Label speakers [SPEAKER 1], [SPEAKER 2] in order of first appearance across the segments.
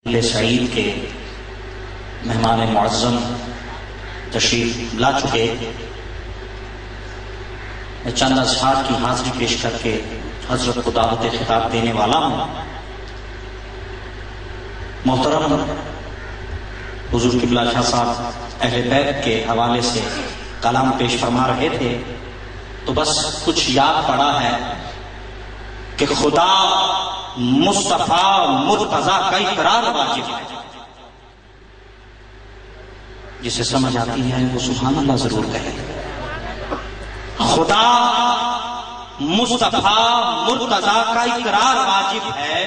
[SPEAKER 1] سعید کے مہمان معظم تشریف لا چکے، میں چند اذکار کی حاضری پیش کر کے حضرت کو دعوت خطاب دینے والا ہوں۔ محترم حضور قبلہ شاہ صاحب اہل بیت کے حوالے سے کلام پیش فرما رہے تھے، تو بس کچھ یاد پڑا ہے کہ خدا مصطفیٰ مرتضیٰ کا اقرار واجب ہے۔ جسے سمجھ آتی ہے وہ سبحان اللہ ضرور کہے۔ خدا مصطفیٰ مرتضیٰ کا اقرار واجب ہے،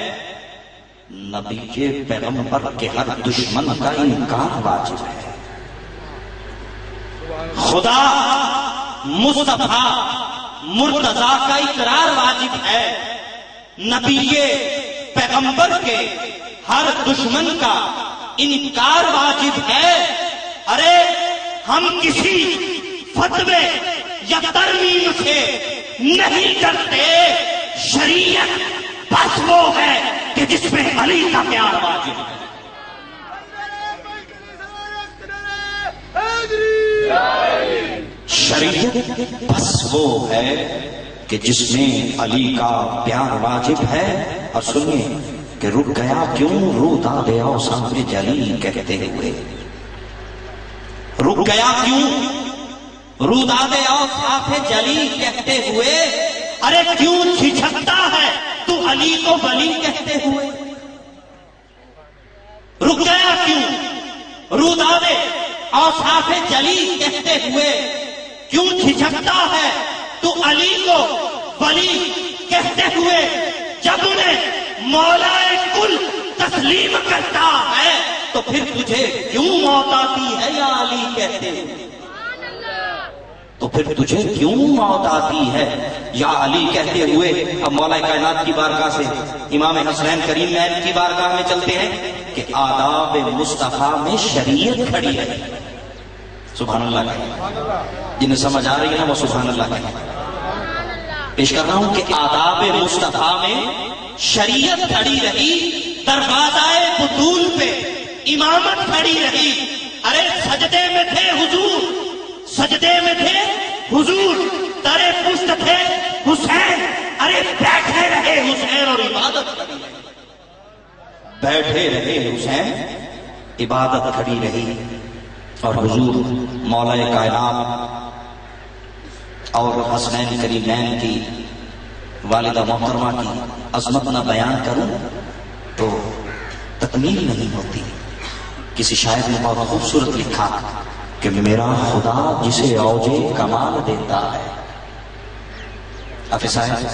[SPEAKER 1] نبی کے پیغمبر کے ہر دشمن کا انکار واجب ہے۔ خدا مصطفیٰ مرتضیٰ کا اقرار واجب ہے، نبی کے پیغمبر کے ہر دشمن کا انکار واجب ہے۔ ارے ہم کسی فتوے یا ترمیم سے نہیں ڈرتے، شریعت بس وہ ہے کہ جس میں علی کا پیار واجب ہے۔ شریعت بس وہ ہے کہ جس میں علی کا پیار واجب ہے۔ اور سنیے کہ رک گیا کیوں رو داد اوصاف جلیل کہتے ہوئے، رک گیا کیوں رو داد اوصاف جلیل کہتے ہوئے، ارے کیوں جھجکتا ہے تو علی کو ولی کہتے ہوئے؟ رک گیا کیوں رو داد اوصاف جلیل کہتے ہوئے، کیوں جھجکتا ہے تو علی کو ولی کہتے ہوئے؟ جب انہیں مولا کل تسلیم کرتا ہے تو پھر تجھے کیوں موت آتی ہے یا علی کہتے ہوئے؟ تو پھر تجھے کیوں موت آتی ہے یا علی کہتے ہوئے؟ اب مولا کائنات کی بارگاہ سے امام حسنین کریم نین کی بارگاہ میں چلتے ہیں کہ آداب مصطفیٰ میں شریعت کھڑی ہے۔ سبحان اللہ کہیں، جنہیں سمجھ آ رہی ہے نا وہ سبحان اللہ کہیں۔ پیش کر رہا ہوں کہ آداب مصطفیٰ میں شریعت کھڑی رہی، دروازہ بطول پہ امامت کھڑی رہی۔ ارے سجدے میں تھے حضور، سجدے میں تھے حضور، در پشت تھے حسین، ارے بیٹھے رہے حسین اور عبادت کھڑی رہی۔ بیٹھے رہے حسین، عبادت کھڑی رہی۔ اور حضور مولا کائنات اور حسنین کریمین کی والدہ محترمہ کی عظمت نہ بیان کروں تو تکمیل نہیں ہوتی۔ کسی شاعر نے بہت خوبصورت لکھا کہ میرا خدا جسے اوج کمال دیتا ہے، حافظ صاحب،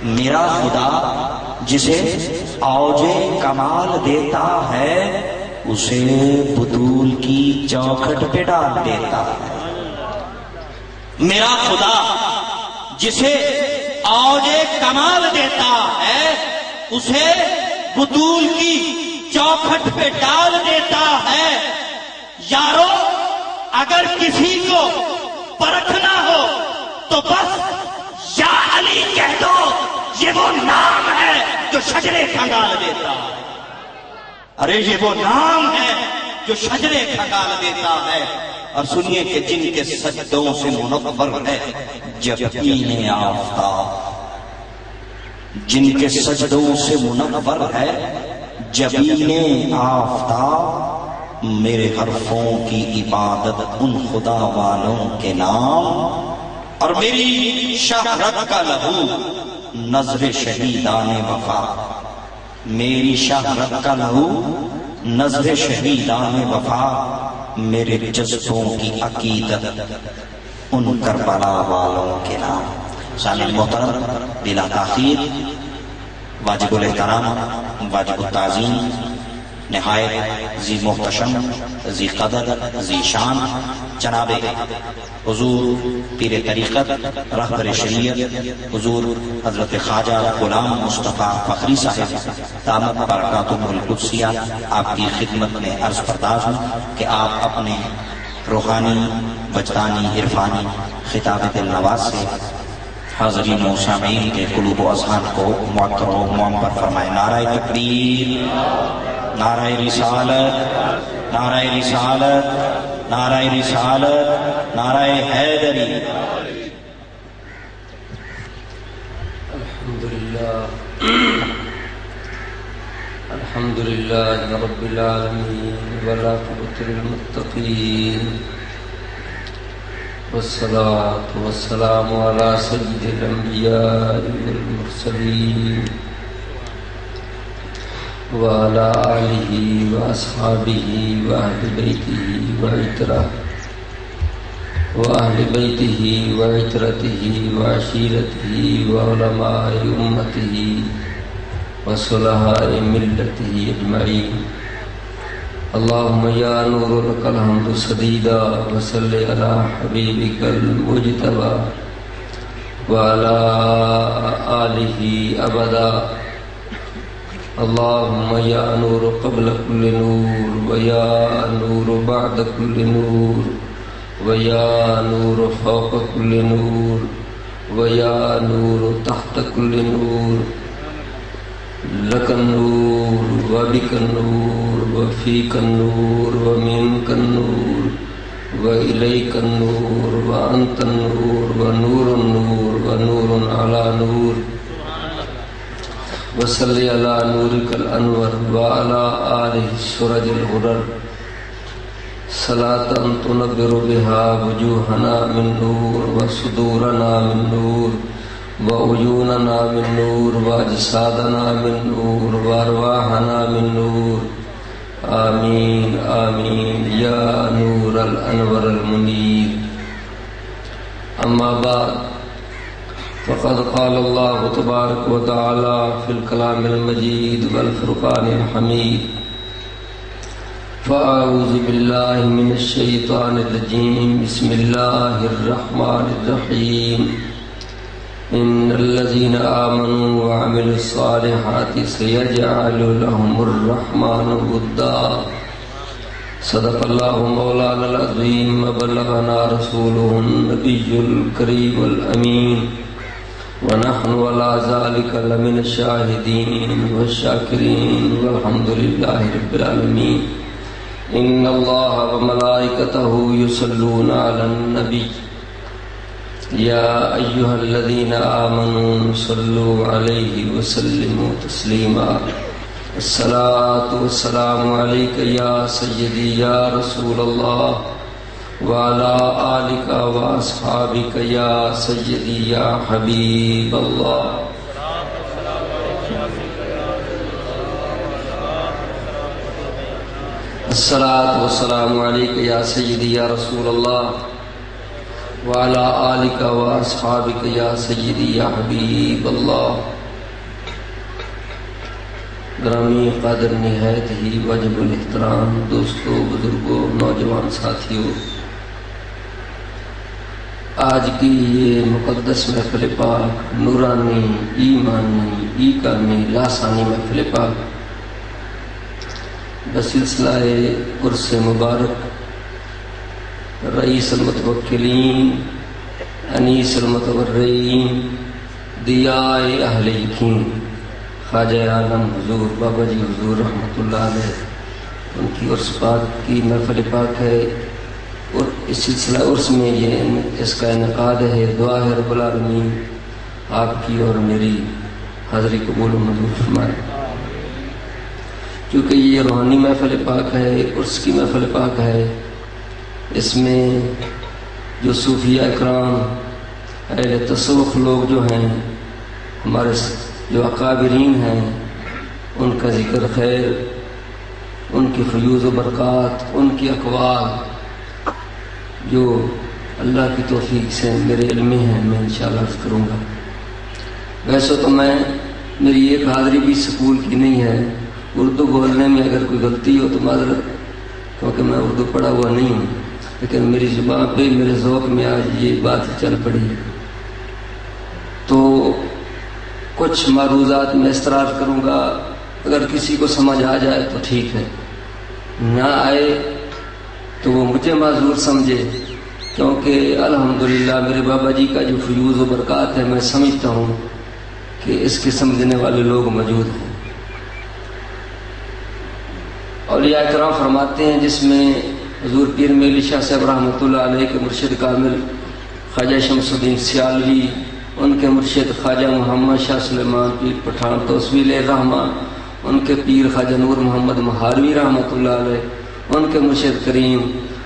[SPEAKER 1] میرا خدا جسے اوج کمال دیتا ہے اسے بطول کی چوکھٹ پہ ڈال دیتا ہے۔ میرا خدا جسے اوج کمال دیتا ہے اسے بطول کی چوکھٹ پہ ڈال دیتا ہے۔ یارو اگر کسی کو پرکھنا ہو تو بس یا علی کہہ دو، یہ وہ نام ہے جو شجرے کھنگال دیتا ہے۔ ارے یہ وہ نام ہے جو شجرے کھنگال دیتا ہے۔ اور سنیے کہ جن کے سجدوں سے منور ہے جبین آفتاب، جن کے سجدوں سے منور ہے جبین آفتاب، میرے حرفوں کی عبادت ان خدا والوں کے نام، اور میری شہرت کا لہو نظر شہیدان وفا، میری شہرت کا لہو نظر شہیدان وفا، میرے جذبوں کی عقیدت ان کربلا والوں کے نام۔ سامعین محترم، بلا تاخیر واجب الاحترام، واجب التعظیم، نہایت ذی محتشم، ذی قدر، ذی شان جناب حضور پیر طریقت رہبر شریعت حضور حضرت خواجہ غلام مصطفیٰ فخری صاحب دامت برکاتہ القدسیہ، آپ کی خدمت میں عرض پرداز ہوں کہ آپ اپنے روحانی، وجدانی، عرفانی خطاب دل نواز سے حاضرین و سامعین کے قلوب و اذہان کو معطر و معمر فرمائے۔ نعرہ تکبیر۔ نعرہ رسالت، نعرہ رسالت، نعرہ رسالت، نعرہ حیدری۔
[SPEAKER 2] الحمد لله رب العالمين والعاقبة للمتقين والصلاة والسلام على سيد الأنبياء والمرسلين وعلى آله وأصحابه وأهل بيته وعترته وعشيرته وعلماء أمته وصلحاء ملته أجمعين. اللهم يا نور لك الحمد سديدا وصل على حبيبك المجتبى وعلى آله أبدا. اللهم يا نور قبل كل نور ويا نور بعد كل نور ويا نور فوق كل نور ويا نور تحت كل نور. لك النور وبك النور وفيك النور ومنك النور وإليك النور وأنت النور ونور النور ونور على نور. وصل على نورك الأنور وعلى آله السرج الغرر صلاة تنبر بها وجوهنا من نور وصدورنا من نور وعيوننا من نور واجسادنا من نور وارواحنا من نور. آمين آمين يا نور الأنور المنير. أما بعد فقد قال الله تبارك وتعالى في الكلام المجيد والفرقان الحميد. فأعوذ بالله من الشيطان الرجيم. بسم الله الرحمن الرحيم. إن الذين آمنوا وعملوا الصالحات سيجعل لهم الرحمن ودا. صدق الله مولانا العظيم وبلغنا رسوله النبي الكريم الأمين ونحن على ذلك لمن الشاهدين والشاكرين والحمد لله رب العالمين. إن الله وملائكته يصلون على النبي يا أيها الذين آمنوا صلوا عليه وسلموا تسليما. الصلاة والسلام عليك يا سيدي يا رسول الله وعلى آلك وأصحابك يا سيدي يا حبيب الله. الصلاة والسلام عليك يا سيدي يا رسول الله وعلى آلك وأصحابك يا سيدي يا حبيب الله. گرامی قادر نہایت ہی واجب الاحترام دوستوں، بزرگوں، نوجوان ساتھیوں، آج کی یہ مقدس محفل پاک، نورانی، ایمانی، ایقانی، لاسانی محفل پاک بسلسلہ عرس مبارک رئیس المتوکلین، انیس المتورعین، دیاء اہل یقین خواجہ عالم حضور بابا جی حضور رحمۃ اللہ علیہ، ان کی عرس پاک کی محفل پاک ہے. اور اس سلسلہ عرس میں اس کا انعقاد ہے. دعا ہے رب العالمین آپ کی اور میری حاضری قبول و منظور فرمائے. کیونکہ یہ روحانی محفل پاک ہے، عرس کی محفل پاک ہے. اس میں جو صوفیہ اکرام، اہل تصوف لوگ جو ہیں، ہمارے جو اکابرین ہیں، ان کا ذکر خیر، ان کی فیوز و برکات، ان کی اقوال جو اللہ کی توفیق سے میرے علم میں ہیں، میں انشاءاللہ عرض کروں گا. ویسے تو میری ایک حاضری بھی سکول کی نہیں ہے. اردو بولنے میں اگر کوئی غلطی ہو تو معذرت، کیونکہ میں اردو پڑھا ہوا نہیں ہوں، لیکن میری زبان پہ میرے ذوق میں آج یہ بات چل پڑی. تو کچھ معروضات میں استرار کروں گا، اگر کسی کو سمجھ آ جائے تو ٹھیک ہے، نہ آئے تو وہ مجھے معذور سمجھے. کیونکہ الحمدللہ میرے بابا جی کا جو فیوز و برکات ہے، میں سمجھتا ہوں کہ اس کے سمجھنے والے لوگ موجود ہیں. اولیاء کرام فرماتے ہیں جس میں حضور پیر میلی شاہ صاحب رحمۃ اللہ علیہ کے مرشد کامل خواجہ شمس الدین سیالوی، ان کے مرشد خواجہ محمد شاہ سلیمان پیر پٹھان توسویل الرحمٰن، ان کے پیر خواجہ نور محمد مہاروی رحمۃ اللہ علیہ، ان کے مرشد کریم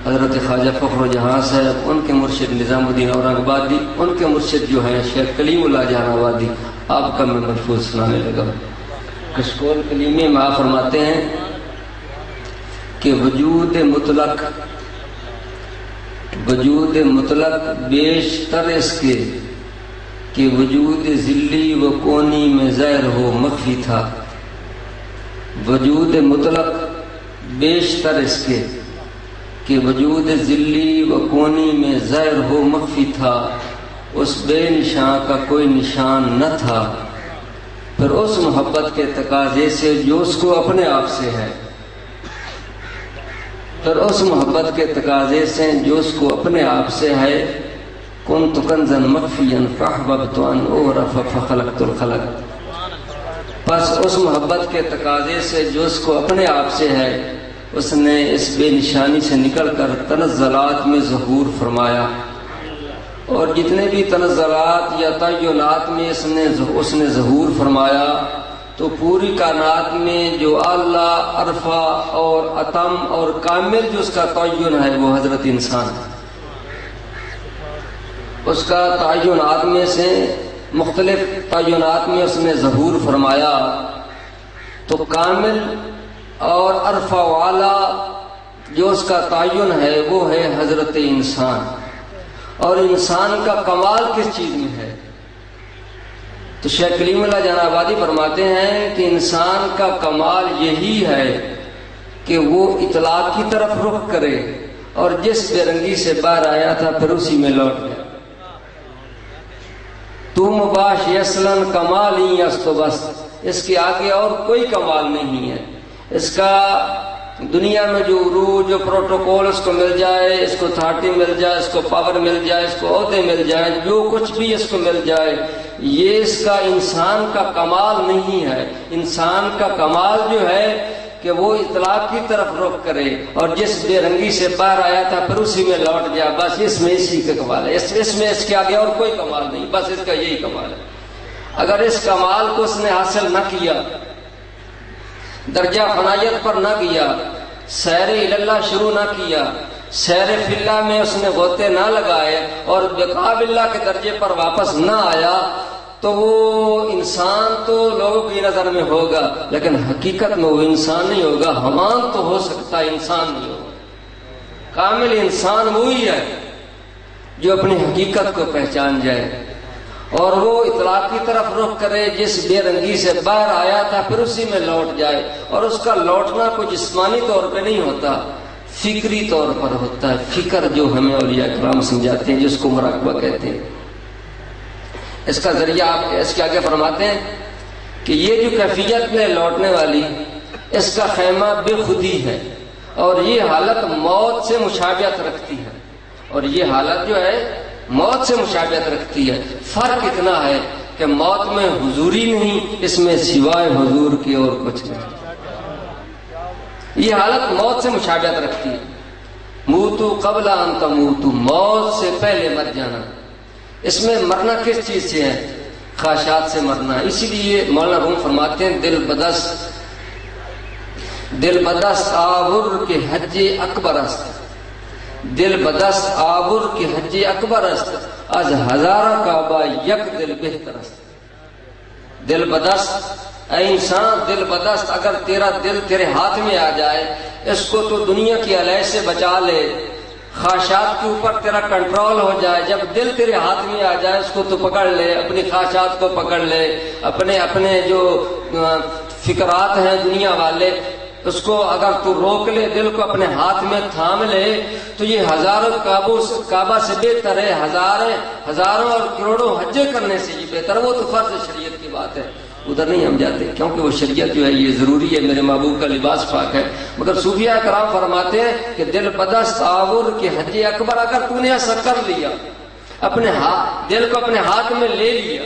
[SPEAKER 2] حضرت خواجہ فخر و جہاں صاحب، ان کے مرشد نظام الدین اورنگ آبادی، ان کے مرشد جو ہیں شیخ کلیم اللہ جہاں آبادی، آپ کا میں ملفوظ سنانے لگا۔ کشکول کلیمے میں آپ فرماتے ہیں کہ وجود مطلق بیشتر اس کے کہ وجود ذلی و کونی میں ظاہر ہو مخفی تھا۔ وجود مطلق بیشتر اس کے کہ وجود ذلی و کونی میں ظاہر ہو مخفی تھا، اس بے نشان کا کوئی نشان نہ تھا، پھر اس محبت کے تقاضے سے جو اس کو اپنے آپ سے ہے، پھر اس محبت کے تقاضے سے جو اس کو اپنے آپ سے ہے، کنت کنزا مخفیا فاحببت ان اعرف فخلقت الخلق، پس اس محبت کے تقاضے سے جو اس کو اپنے آپ سے ہے، اس نے اس بے نشانی سے نکل کر تنزلات میں ظہور فرمایا، اور جتنے بھی تنزلات یا تعینات میں اس نے ظہور فرمایا تو پوری کائنات میں جو اعلیٰ عرفہ اور اتم اور کامل جو اس کا تعین ہے وہ حضرت انسان ہے۔ اس کا تعینات میں سے مختلف تعینات میں اس نے ظہور فرمایا تو کامل اور عرفہ والا جو اس کا تعین ہے وہ ہے حضرت انسان۔ اور انسان کا کمال کس چیز میں ہے؟ تو شیخ کلیم اللہ جان آبادی فرماتے ہیں کہ انسان کا کمال یہی ہے کہ وہ اطلاق کی طرف رخ کرے اور جس بے رنگی سے باہر آیا تھا پھر اسی میں لوٹ گیا۔ تو مباش یسلن کمال ہی است بس، اس کے آگے اور کوئی کمال نہیں ہے۔ اس کا دنیا میں جو عروج جو پروٹوکول اس کو مل جائے، اس کو اتھارٹی مل جائے، اس کو پاور مل جائے، اس کو عہدے مل جائے، جو کچھ بھی اس کو مل جائے، یہ اس کا انسان کا کمال نہیں ہے۔ انسان کا کمال جو ہے کہ وہ اطلاق کی طرف رخ کرے اور جس بے رنگی سے باہر آیا تھا پھر اسی میں لوٹ گیا، بس اس میں اسی کا کمال ہے۔ اس میں اس کے آگے اور کوئی کمال نہیں، بس اس کا یہی کمال ہے۔ اگر اس کمال کو اس نے حاصل نہ کیا، درجہ فنائیت پر نہ کیا، سیر اللہ شروع نہ کیا، سیر فی اللہ میں اس نے غوطے نہ لگائے اور بقاء باللہ کے درجے پر واپس نہ آیا تو وہ انسان تو لوگوں کی نظر میں ہوگا لیکن حقیقت میں وہ انسان نہیں ہوگا۔ حیوان تو ہو سکتا ہے، انسان نہیں ہوگا۔ کامل انسان وہی ہے جو اپنی حقیقت کو پہچان جائے اور وہ اطلاق کی طرف رخ کرے، جس بے رنگی سے باہر آیا تھا پھر اسی میں لوٹ جائے۔ اور اس کا لوٹنا کوئی جسمانی طور پہ نہیں ہوتا، فکری طور پر ہوتا ہے۔ فکر جو ہمیں اولیاء کرام سمجھاتے ہیں جس کو مراقبہ کہتے ہیں، اس کا ذریعہ آپ اس کے آگے فرماتے ہیں کہ یہ جو کیفیت میں لوٹنے والی اس کا خیمہ بے خودی ہے اور یہ حالت موت سے مشابہت رکھتی ہے، اور یہ حالت جو ہے موت سے مشابہت رکھتی ہے۔ فرق اتنا ہے کہ موت میں حضوری نہیں، اس میں سوائے حضور کی اور کچھ نہیں۔ یہ حالت موت سے مشابہت رکھتی ہے۔ موتو قبل ان تموتو، موت سے پہلے مر جانا۔ اس میں مرنا کس چیز سے ہے؟ خواہشات سے مرنا۔ اسی لیے مولانا روم فرماتے ہیں دل بدست آور کے حج اکبر است، دل بدست آور کے حج اکبر است، از ہزارہ کعبہ یک دل بہتر است۔ دل بدست، اے انسان دل بدست، اگر تیرا دل تیرے ہاتھ میں آ جائے، اس کو تو دنیا کی الہ سے بچا لے، خواہشات کے اوپر تیرا کنٹرول ہو جائے۔ جب دل تیرے ہاتھ میں آ جائے اس کو تو پکڑ لے، اپنی خواہشات کو پکڑ لے، اپنے جو فکرات ہیں دنیا والے اس کو اگر تو روک لے، دل کو اپنے ہاتھ میں تھام لے تو یہ ہزاروں کعبہ سے بہتر ہے، ہزاروں اور کروڑوں حجے کرنے سے یہ بہتر۔ وہ تو فرض شریعت کی بات ہے، ادھر نہیں ہم جاتے کیونکہ وہ شریعت جو ہے یہ ضروری ہے، میرے محبوب کا لباس پاک ہے۔ مگر صوفیاء کرام فرماتے ہیں کہ دل بدست آور کے حج اکبر، اگر تو نے ایسا کر لیا، اپنے دل کو اپنے ہاتھ میں لے لیا،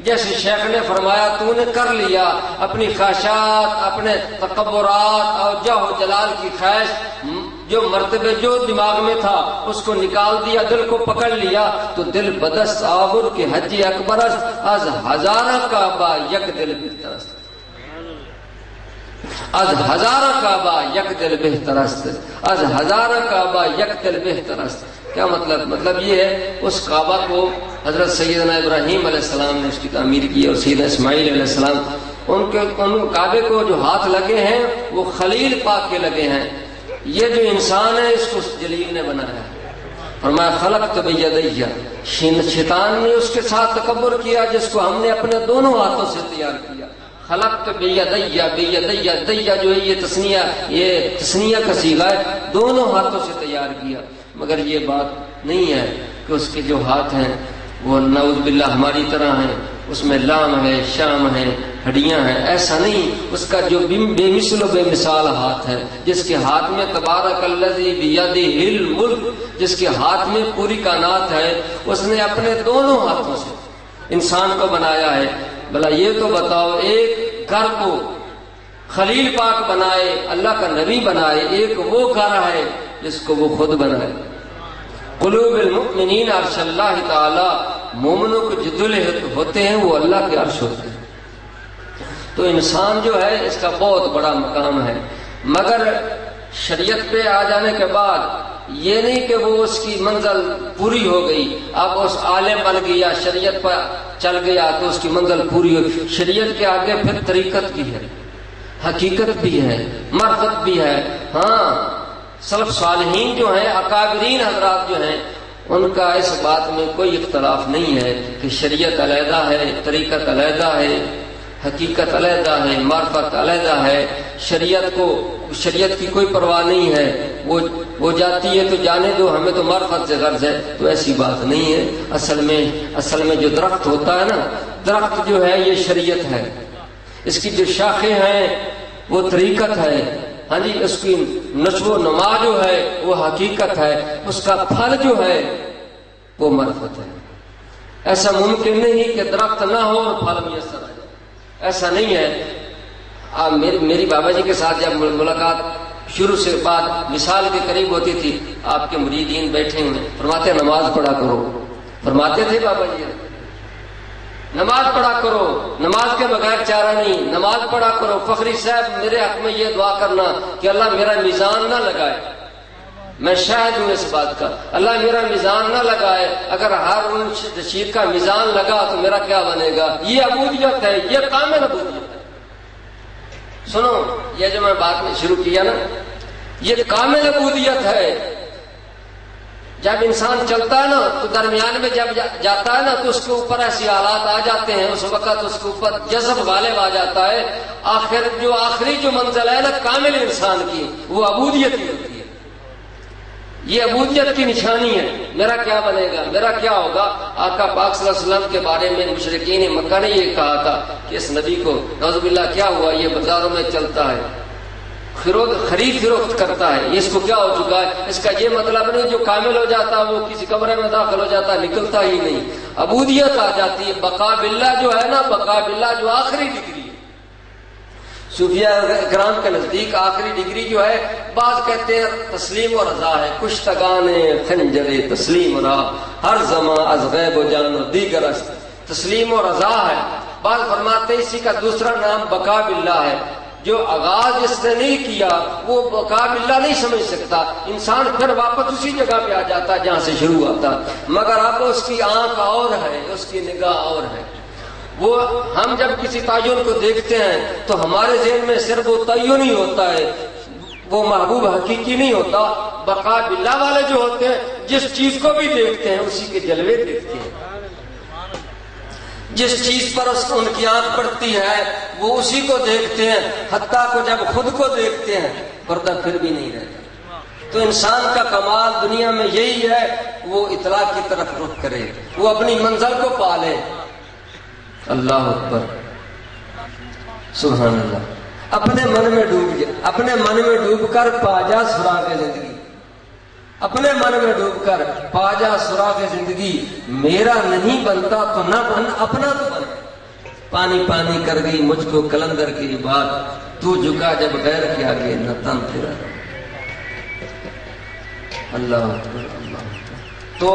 [SPEAKER 2] جیسے شیخ نے فرمایا تو نے کر لیا، اپنی خواہشات، اپنے تکبرات اور جاہ و جلال کی خواہش، جو مرتبے جو دماغ میں تھا اس کو نکال دیا، دل کو پکڑ لیا، تو دل بدست آور کے حج اکبر از ہزارہ کعبہ یک دل بہترست، از ہزارہ کعبہ یک دل بہترست، از ہزارہ کعبہ یک دل بہترست۔ کیا مطلب یہ ہے اس کعبہ کو حضرت سیدنا ابراہیم علیہ السلام نے اس کی تعمیر کی اور سیدنا اسماعیل علیہ السلام، ان کعبے کو جو ہاتھ لگے ہیں وہ خلیل پاک کے لگے ہیں۔ یہ جو انسان ہے اس کو جلیل نے بنایا ہے، فرمایا خلقت بیدیہ، شیطان نے اس کے ساتھ تکبر کیا جس کو ہم نے اپنے دونوں ہاتھوں سے تیار کیا۔ خلقت بیدیہ، بیدیہ دیا جو ہے یہ تسنیہ کا صیغہ ہے، دونوں ہاتھوں سے تیار کیا۔ مگر یہ بات نہیں ہے کہ اس کے جو ہاتھ ہیں وہ نعوذ باللہ ہماری طرح ہیں، اس میں لام ہے، شام ہے، ہڈیاں ہیں، ایسا نہیں۔ اس کا جو بے مثل و بے مثال ہاتھ ہے، جس کے ہاتھ میں تبارک الذی بیدہ الملک، جس کے ہاتھ میں پوری کائنات ہے، اس نے اپنے دونوں ہاتھوں سے انسان کو بنایا ہے۔ بھلا یہ تو بتاؤ، ایک گھر کو خلیل پاک بنائے، اللہ کا نبی بنائے، ایک وہ گھر ہے جس کو وہ خود بنائے۔ قلوب المؤمنین عرش اللہ تعالی، مومنوں کو جو دل ہوتے ہیں وہ اللہ کے عرش ہوتے ہیں۔ تو انسان جو ہے اس کا بہت بڑا مقام ہے، مگر شریعت پہ آ جانے کے بعد یہ نہیں کہ وہ اس کی منزل پوری ہو گئی، اب اس عالم بن گیا، شریعت پر چل گیا تو اس کی منزل پوری ہو گئی۔ شریعت کے آگے پھر طریقت بھی ہے، حقیقت بھی ہے، معرفت بھی ہے۔ ہاں، سلف صالحین جو ہیں، اکابرین حضرات جو ہیں، ان کا اس بات میں کوئی اختلاف نہیں ہے کہ شریعت علیحدہ ہے، طریقت علیحدہ ہے، حقیقت علیحدہ ہے، معرفت علیحدہ ہے۔ شریعت کی کوئی پرواہ نہیں ہے، وہ جاتی ہے تو جانے دو، ہمیں تو معرفت سے غرض ہے، تو ایسی بات نہیں ہے۔ اصل میں جو درخت ہوتا ہے نا، درخت جو ہے یہ شریعت ہے، اس کی جو شاخیں ہیں وہ طریقت ہے، ہاں جی، اس کی نشو و نما جو ہے وہ حقیقت ہے، اس کا پھل جو ہے وہ معرفت ہے۔ ایسا ممکن نہیں کہ درخت نہ ہو اور پھل میسر آ جائے، ایسا نہیں ہے۔ میری بابا جی کے ساتھ جب ملاقات شروع سے بات مثال کے قریب ہوتی تھی، آپ کے مریدین بیٹھے ہوئے، فرماتے نماز پڑھا کرو، فرماتے تھے بابا جی نماز پڑھا کرو، نماز کے بغیر چارہ نہیں، نماز پڑھا کرو۔ فخری صاحب میرے حق میں یہ دعا کرنا کہ اللہ میرا میزان نہ لگائے، میں شاہد ہوں اس بات کا، اللہ میرا میزان نہ لگائے، اگر ہارون رشید کا میزان لگا تو میرا کیا بنے گا؟ یہ عبودیت ہے، یہ کامل عبودیت ہے۔ سنو، یہ جو میں بات میں شروع کیا نا، یہ کامل عبودیت ہے۔ جب انسان چلتا ہے نا تو درمیان میں جب جاتا ہے نا تو اس کے اوپر ایسی حالات آ جاتے ہیں، اس وقت اس کے اوپر جذب غالب آ جاتا ہے۔ آخری جو منزل ہے نا کامل انسان کی، وہ عبودیت ہی ہوتی ہے۔ یہ عبودیت کی نشانی ہے۔ میرا کیا بنے گا، میرا کیا ہوگا؟ آقا پاک صلی اللہ علیہ وسلم کے بارے میں مشرکین مکہ نے یہ کہا تھا کہ اس نبی کو نعوذ باللہ کیا ہوا، یہ بازاروں میں چلتا ہے، خرید فروخت کرتا ہے، یہ اس کو کیا ہو چکا ہے؟ اس کا یہ مطلب نہیں جو کامل ہو جاتا وہ کسی کمرے میں داخل ہو جاتا نکلتا ہی نہیں، عبودیت آ جاتی ہے۔ بقا باللہ جو ہے نا، بقا باللہ جو آخری ڈگری ہے، صوفیہ کرام کے نزدیک آخری ڈگری جو ہے، بعض کہتے ہیں تسلیم و رضا ہے، کشتگان خنجر تسلیم را ہر زمان از غیب و جان و دیگر است، تسلیم و رضا ہے۔ بعض فرماتے ہیں اسی کا دوسرا نام بقا باللہ ہے۔ جو آغاز جس نے نہیں کیا وہ بقا باللہ نہیں سمجھ سکتا، انسان پھر واپس اسی جگہ پہ آ جاتا جہاں سے شروع ہوتا، مگر اب اس کی آنکھ اور ہے، اس کی نگاہ اور ہے۔ وہ ہم جب کسی تعین کو دیکھتے ہیں تو ہمارے ذہن میں صرف وہ تعین ہی ہوتا ہے، وہ محبوب حقیقی نہیں ہوتا۔ بقا باللہ والے جو ہوتے ہیں جس چیز کو بھی دیکھتے ہیں اسی کے جلوے دیکھتے ہیں، جس چیز پر ان کی آنکھ پڑتی ہے وہ اسی کو دیکھتے ہیں، حتیٰ کو جب خود کو دیکھتے ہیں پردہ پھر بھی نہیں رہتا۔ تو انسان کا کمال دنیا میں یہی ہے، وہ اطلاع کی طرف رخ کرے، وہ اپنی منزل کو پالے۔ اللہ اکبر، سبحان اللہ۔ اپنے من میں ڈوب کر پا جا سراغ زندگی، اپنے من میں ڈوب کر پا جا سراغ زندگی، میرا نہیں بنتا تو نہ بن، اپنا تو بن۔ پانی پانی کر گئی مجھ کو کلندر کی بات، تو جھکا جب غیر کے آگے نہ تن پھرا۔ اللہ اکبر اللہ اکبر۔ تو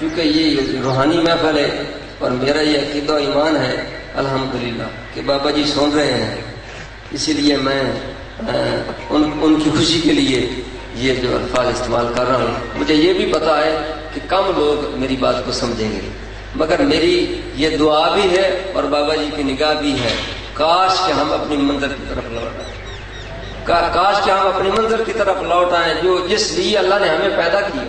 [SPEAKER 2] چونکہ یہ روحانی محفل ہے اور میرا یہ عقیدہ و ایمان ہے الحمدللہ کہ بابا جی سن رہے ہیں، اسی لیے میں ان کی خوشی کے لیے یہ جو الفاظ استعمال کر رہا ہوں۔ مجھے یہ بھی پتا ہے کہ کم لوگ میری بات کو سمجھیں گے، مگر میری یہ دعا بھی ہے اور بابا جی کی نگاہ بھی ہے، کاش کہ ہم اپنی منزل کی طرف لوٹ آئیں، کاش کہ ہم اپنی منزل کی طرف لوٹ آئیں جو جس لیے اللہ نے ہمیں پیدا کیا۔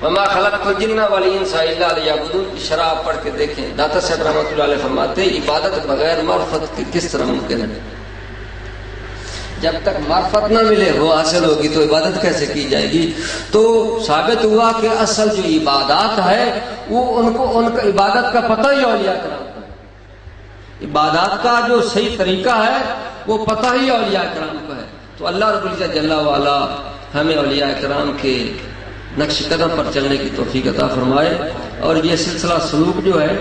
[SPEAKER 2] وما خلقت الجن والانس الا لیعبدون کی شرح پڑھ کے دیکھیں، داتا صاحب رحمۃ اللہ علیہ فرماتے ہیں عبادت بغیر معرفت کے کس طرح ممکن ہے؟ جب تک معرفت نہ ملے وہ حاصل ہوگی تو عبادت کیسے کی جائے گی؟ تو ثابت ہوا کہ اصل جو عبادات ہے وہ ان کا عبادت کا پتہ ہی اولیاء کرام کو ہے، عبادات کا جو صحیح طریقہ ہے وہ پتہ ہی اولیاء کرام کو ہے۔ تو اللہ رب العزت جل وعلا ہمیں اولیاء کرام کے نقش قدم پر چلنے کی توفیق عطا فرمائے۔ اور یہ سلسلہ سلوک جو ہے،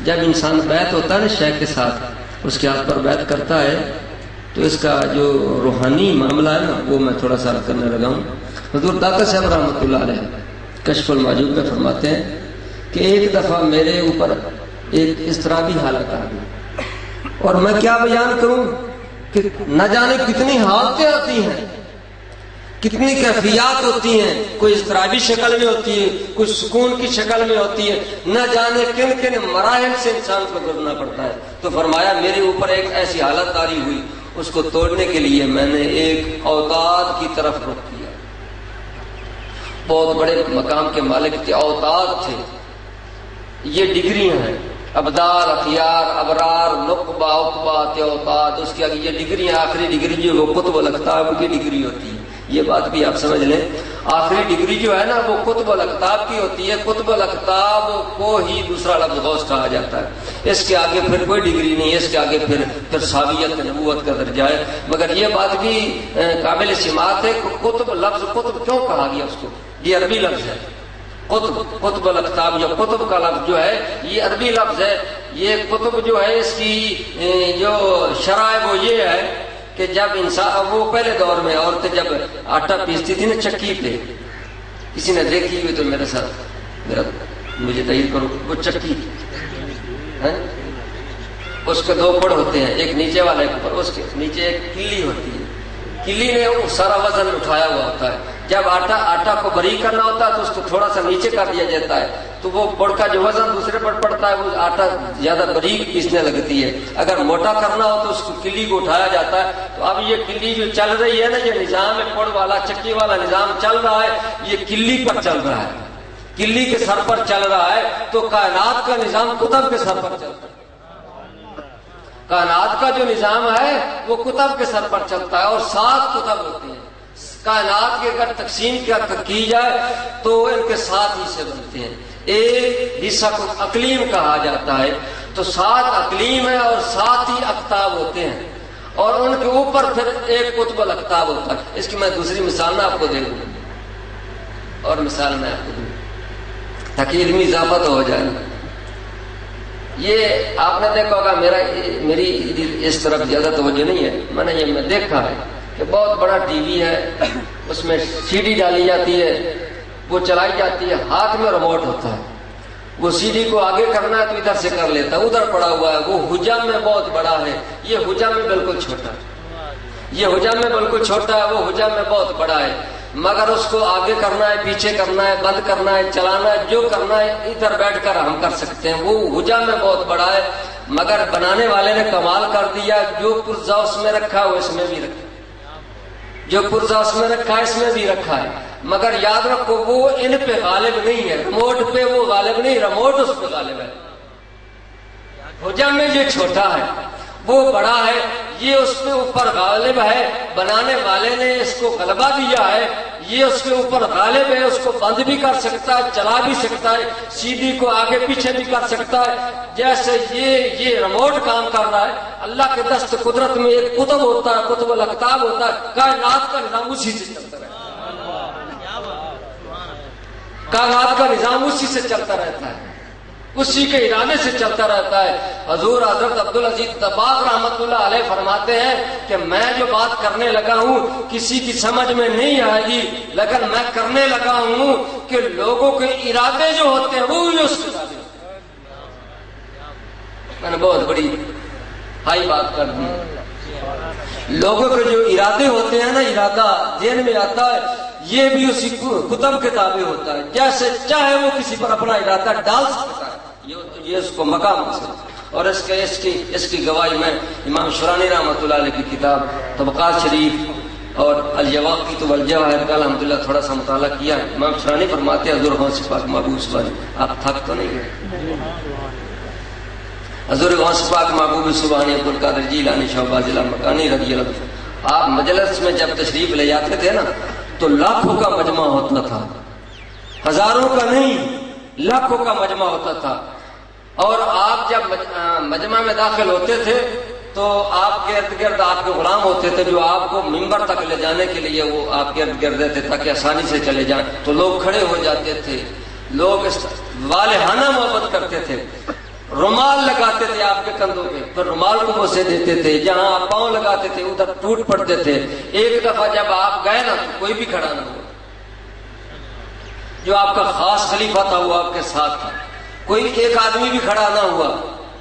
[SPEAKER 2] جب انسان بیعت ہوتا ہے نا شیخ کے ساتھ، اس کے ہاتھ پر بیعت کرتا ہے تو اس کا جو روحانی معاملہ ہے نا وہ میں تھوڑا سا کرنے لگا ہوں۔ حضور داتا صاحب رحمۃ اللہ علیہ کشف المعجوب میں فرماتے ہیں کہ ایک دفعہ میرے اوپر ایک اس طرح کی حالت آ گئی اور میں کیا بیان کروں کہ نہ جانے کتنی حالتیں آتی ہیں، کتنی کیفیات ہوتی ہیں، کوئی اضطرابی شکل میں ہوتی ہے، کوئی سکون کی شکل میں ہوتی ہے، نہ جانے کن کن مراحل سے انسان کو گزرنا پڑتا ہے۔ تو فرمایا میرے اوپر ایک ایسی حالت طاری ہوئی، اس کو توڑنے کے لیے میں نے ایک اوتاد کی طرف رخ کیا۔ بہت بڑے مقام کے مالک تھے، اوتاد تھے، یہ ڈگریاں ہیں، ابدار، اخیار، ابرار، نقبہ، عقبہ، اوتاد، اس کی آگے یہ ڈگریاں، آخری ڈگری جو وہ قطب الاقطاب کی ڈگری ہوتی ہے۔ یہ بات بھی آپ سمجھ لیں، آخری ڈگری جو ہے نا وہ قطب الاقطاب کی ہوتی ہے۔ قطب الاقطاب کو ہی دوسرا لفظ غوث کہا جاتا ہے، اس کے آگے پھر کوئی ڈگری نہیں ہے، اس کے آگے پھر صحابیت نبوت کا درجہ ہے۔ مگر یہ بات بھی قابل سماعت ہے کہ قطب لفظ قطب کیوں کہا گیا اس کو؟ یہ عربی لفظ ہے قطب الاقطاب، یا قطب کا لفظ جو ہے یہ عربی لفظ ہے۔ یہ قطب جو ہے اس کی جو شرح ہے وہ یہ ہے کہ جب انسان، وہ پہلے دور میں عورتیں جب آٹا پیستی تھی نا چکی پہ، کسی نے دیکھی ہوئی تو میرے ساتھ مجھے تائید کرو، وہ چکی ہے، اس کے دو پڑ ہوتے ہیں، ایک نیچے والا ایک اوپر، اس کے نیچے ایک کلی ہوتی ہے، کلی نے سارا وزن اٹھایا ہوا ہوتا ہے۔ جب آٹا کو بریک کرنا ہوتا ہے تو اس کو تھوڑا سا نیچے کر دیا جاتا ہے، تو وہ پڑ کا جو وزن دوسرے پر پڑتا ہے وہ آٹا زیادہ بریک پیسنے لگتی ہے۔ اگر موٹا کرنا ہو تو اس کو کلی کو اٹھایا جاتا ہے۔ تو اب یہ کلی جو چل رہی ہے نا، یہ نظام پڑ والا چکی والا نظام چل رہا ہے، یہ کلی پر چل رہا ہے، کلی کے سر پر چل رہا ہے۔ تو کائنات کا نظام قطب کے سر پر چلتا ہے، کائنات کا جو نظام ہے وہ قطب کے سر پر چلتا ہے، اور 7 قطب ہوتے ہیں کائنات کے۔ اگر تقسیم کی جائے تو ان کے 7 حصے بنتے ہیں، ایک حصہ کو اقلیم کہا جاتا ہے۔ تو 7 اقلیم ہے اور 7 ہی اقطاب ہوتے ہیں، اور ان کے اوپر پھر ایک قطب الاقطاب ہوتا ہے۔ اس کی میں دوسری مثال میں آپ کو دے دوں، اور مثال میں آپ کو دوں تاکہ علمی اضافہ تو ہو جائے۔ یہ آپ نے دیکھا ہوگا، میری اس طرف زیادہ توجہ نہیں ہے، میں نے یہ دیکھا ہے کہ بہت بڑا ٹی وی ہے، اس میں سی ڈی ڈالی جاتی ہے، وہ چلائی جاتی ہے، ہاتھ میں ریموٹ ہوتا ہے، وہ سی ڈی کو آگے کرنا ہے تو ادھر سے کر لیتا ہے، ادھر پڑا ہوا ہے، وہ حجم میں بہت بڑا ہے، یہ حجم میں بالکل چھوٹا ہے، یہ حجم میں بالکل چھوٹا ہے، وہ حجم میں بہت بڑا ہے۔ مگر اس کو آگے کرنا ہے، پیچھے کرنا ہے، بند کرنا ہے، چلانا ہے، جو کرنا ہے ادھر بیٹھ کر ہم کر سکتے ہیں۔ وہ حجم میں بہت بڑا ہے، مگر بنانے والے نے کمال کر دیا، جو پرزا اس میں رکھا وہ اس میں بھی رکھا، جو پرزا اس میں رکھا ہے اس میں بھی رکھا ہے۔ مگر یاد رکھو وہ ان پہ غالب نہیں ہے، ریموٹ پہ وہ غالب نہیں، ریموٹ اس پہ غالب ہے۔ حجم میں یہ چھوٹا ہے، وہ بڑا ہے، یہ اس کے اوپر غالب ہے۔ بنانے والے نے اس کو غلبہ دیا ہے، یہ اس کے اوپر غالب ہے، اس کو بند بھی کر سکتا ہے، چلا بھی سکتا ہے، سیدھی کو آگے پیچھے بھی کر سکتا ہے۔ جیسے یہ ریموٹ کام کر رہا ہے، اللہ کے دست قدرت میں ایک قطب ہوتا ہے، قطب الاقطاب ہوتا ہے، کائنات کا نظام اسی سے چلتا رہتا ہے، کائنات کا نظام اسی سے چلتا رہتا ہے، اسی کے ارادے سے چلتا رہتا ہے۔ حضور حضرت عبدالعزیز دباغ رحمت اللہ علیہ فرماتے ہیں کہ میں جو بات کرنے لگا ہوں کسی کی سمجھ میں نہیں آئے گی، لیکن میں کرنے لگا ہوں کہ لوگوں کے ارادے جو ہوتے ہیں وہی اس کے ارادے ہوتے ہیں۔ میں نے بہت بڑی ہائی بات کر دی۔ لوگوں کے جو ارادے ہوتے ہیں نا، ارادہ ذہن میں آتا ہے، یہ بھی اسی کتب کے تابع ہوتا ہے، جیسے چاہے وہ کسی پر اپنا ارادہ ڈال سکتا ہے، یہ اس کو مقام حاصل۔ اور اس کی گواہی میں امام شرانی رحمۃ اللہ علیہ کی کتاب طبقات شریف اور الجواقیت والجواہر کا الحمدللہ تھوڑا سا مطالعہ کیا ہے۔ امام شرانی فرماتے ہیں حضور غوث پاک محبوب سبحانی، آپ تھک تو نہیں گئے؟ حضور غوث پاک محبوب سبحانی عبدالقادر جیلانی شہباز مکانی رضی اللہ عنہ، آپ مجلس میں جب تشریف لے جاتے تھے نا تو لاکھوں کا مجمع ہوتا تھا، ہزاروں کا نہیں، لاکھوں کا مجمع ہوتا تھا۔ اور آپ جب مجمع میں داخل ہوتے تھے تو آپ کے ارد گرد آپ کے غلام ہوتے تھے جو آپ کو منبر تک لے جانے کے لیے وہ آپ کے ارد گرد رہتے تاکہ آسانی سے چلے جائیں۔ تو لوگ کھڑے ہو جاتے تھے، لوگ والہانہ محبت کرتے تھے، رومال لگاتے تھے آپ کے کندھوں پہ، پھر رومال کو بوسے دیتے تھے، جہاں آپ پاؤں لگاتے تھے ادھر ٹوٹ پڑتے تھے۔ ایک دفعہ جب آپ گئے نا تو کوئی بھی کھڑا نہ ہوا، جو آپ کا خاص خلیفہ تھا وہ آپ کے ساتھ تھا، کوئی ایک آدمی بھی کھڑا نہ ہوا۔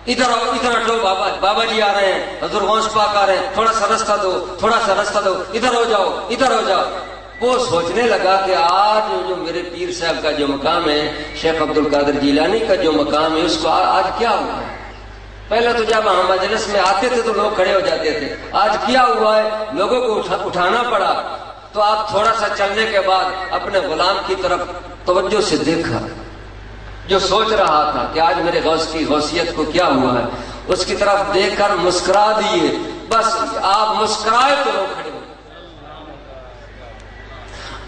[SPEAKER 2] ادھر آؤ، ادھر ہٹو، بابا جی آ رہے ہیں، حضور غوث پاک آ رہے ہیں، تھوڑا سا رستہ دو، تھوڑا سا رستہ دو، ادھر ہو جاؤ، ادھر ہو جاؤ۔ وہ سوچنے لگا کہ آج جو میرے پیر صاحب کا جو مقام ہے، شیخ عبدالقادر جیلانی کا جو مقام ہے، اس کو آج کیا ہوا ہے؟ پہلے تو جب ہم مجلس میں آتے تھے تو لوگ کھڑے ہو جاتے تھے، آج کیا ہوا ہے؟ لوگوں کو اٹھانا پڑا۔ تو آپ تھوڑا سا چلنے کے بعد اپنے غلام کی طرف توجہ سے دیکھا، جو سوچ رہا تھا کہ آج میرے غوث کی غوثیت کو کیا ہوا ہے، اس کی طرف دیکھ کر مسکرا دیے۔ بس آپ مسکرائے تو لوگ کھڑے ہو گئے،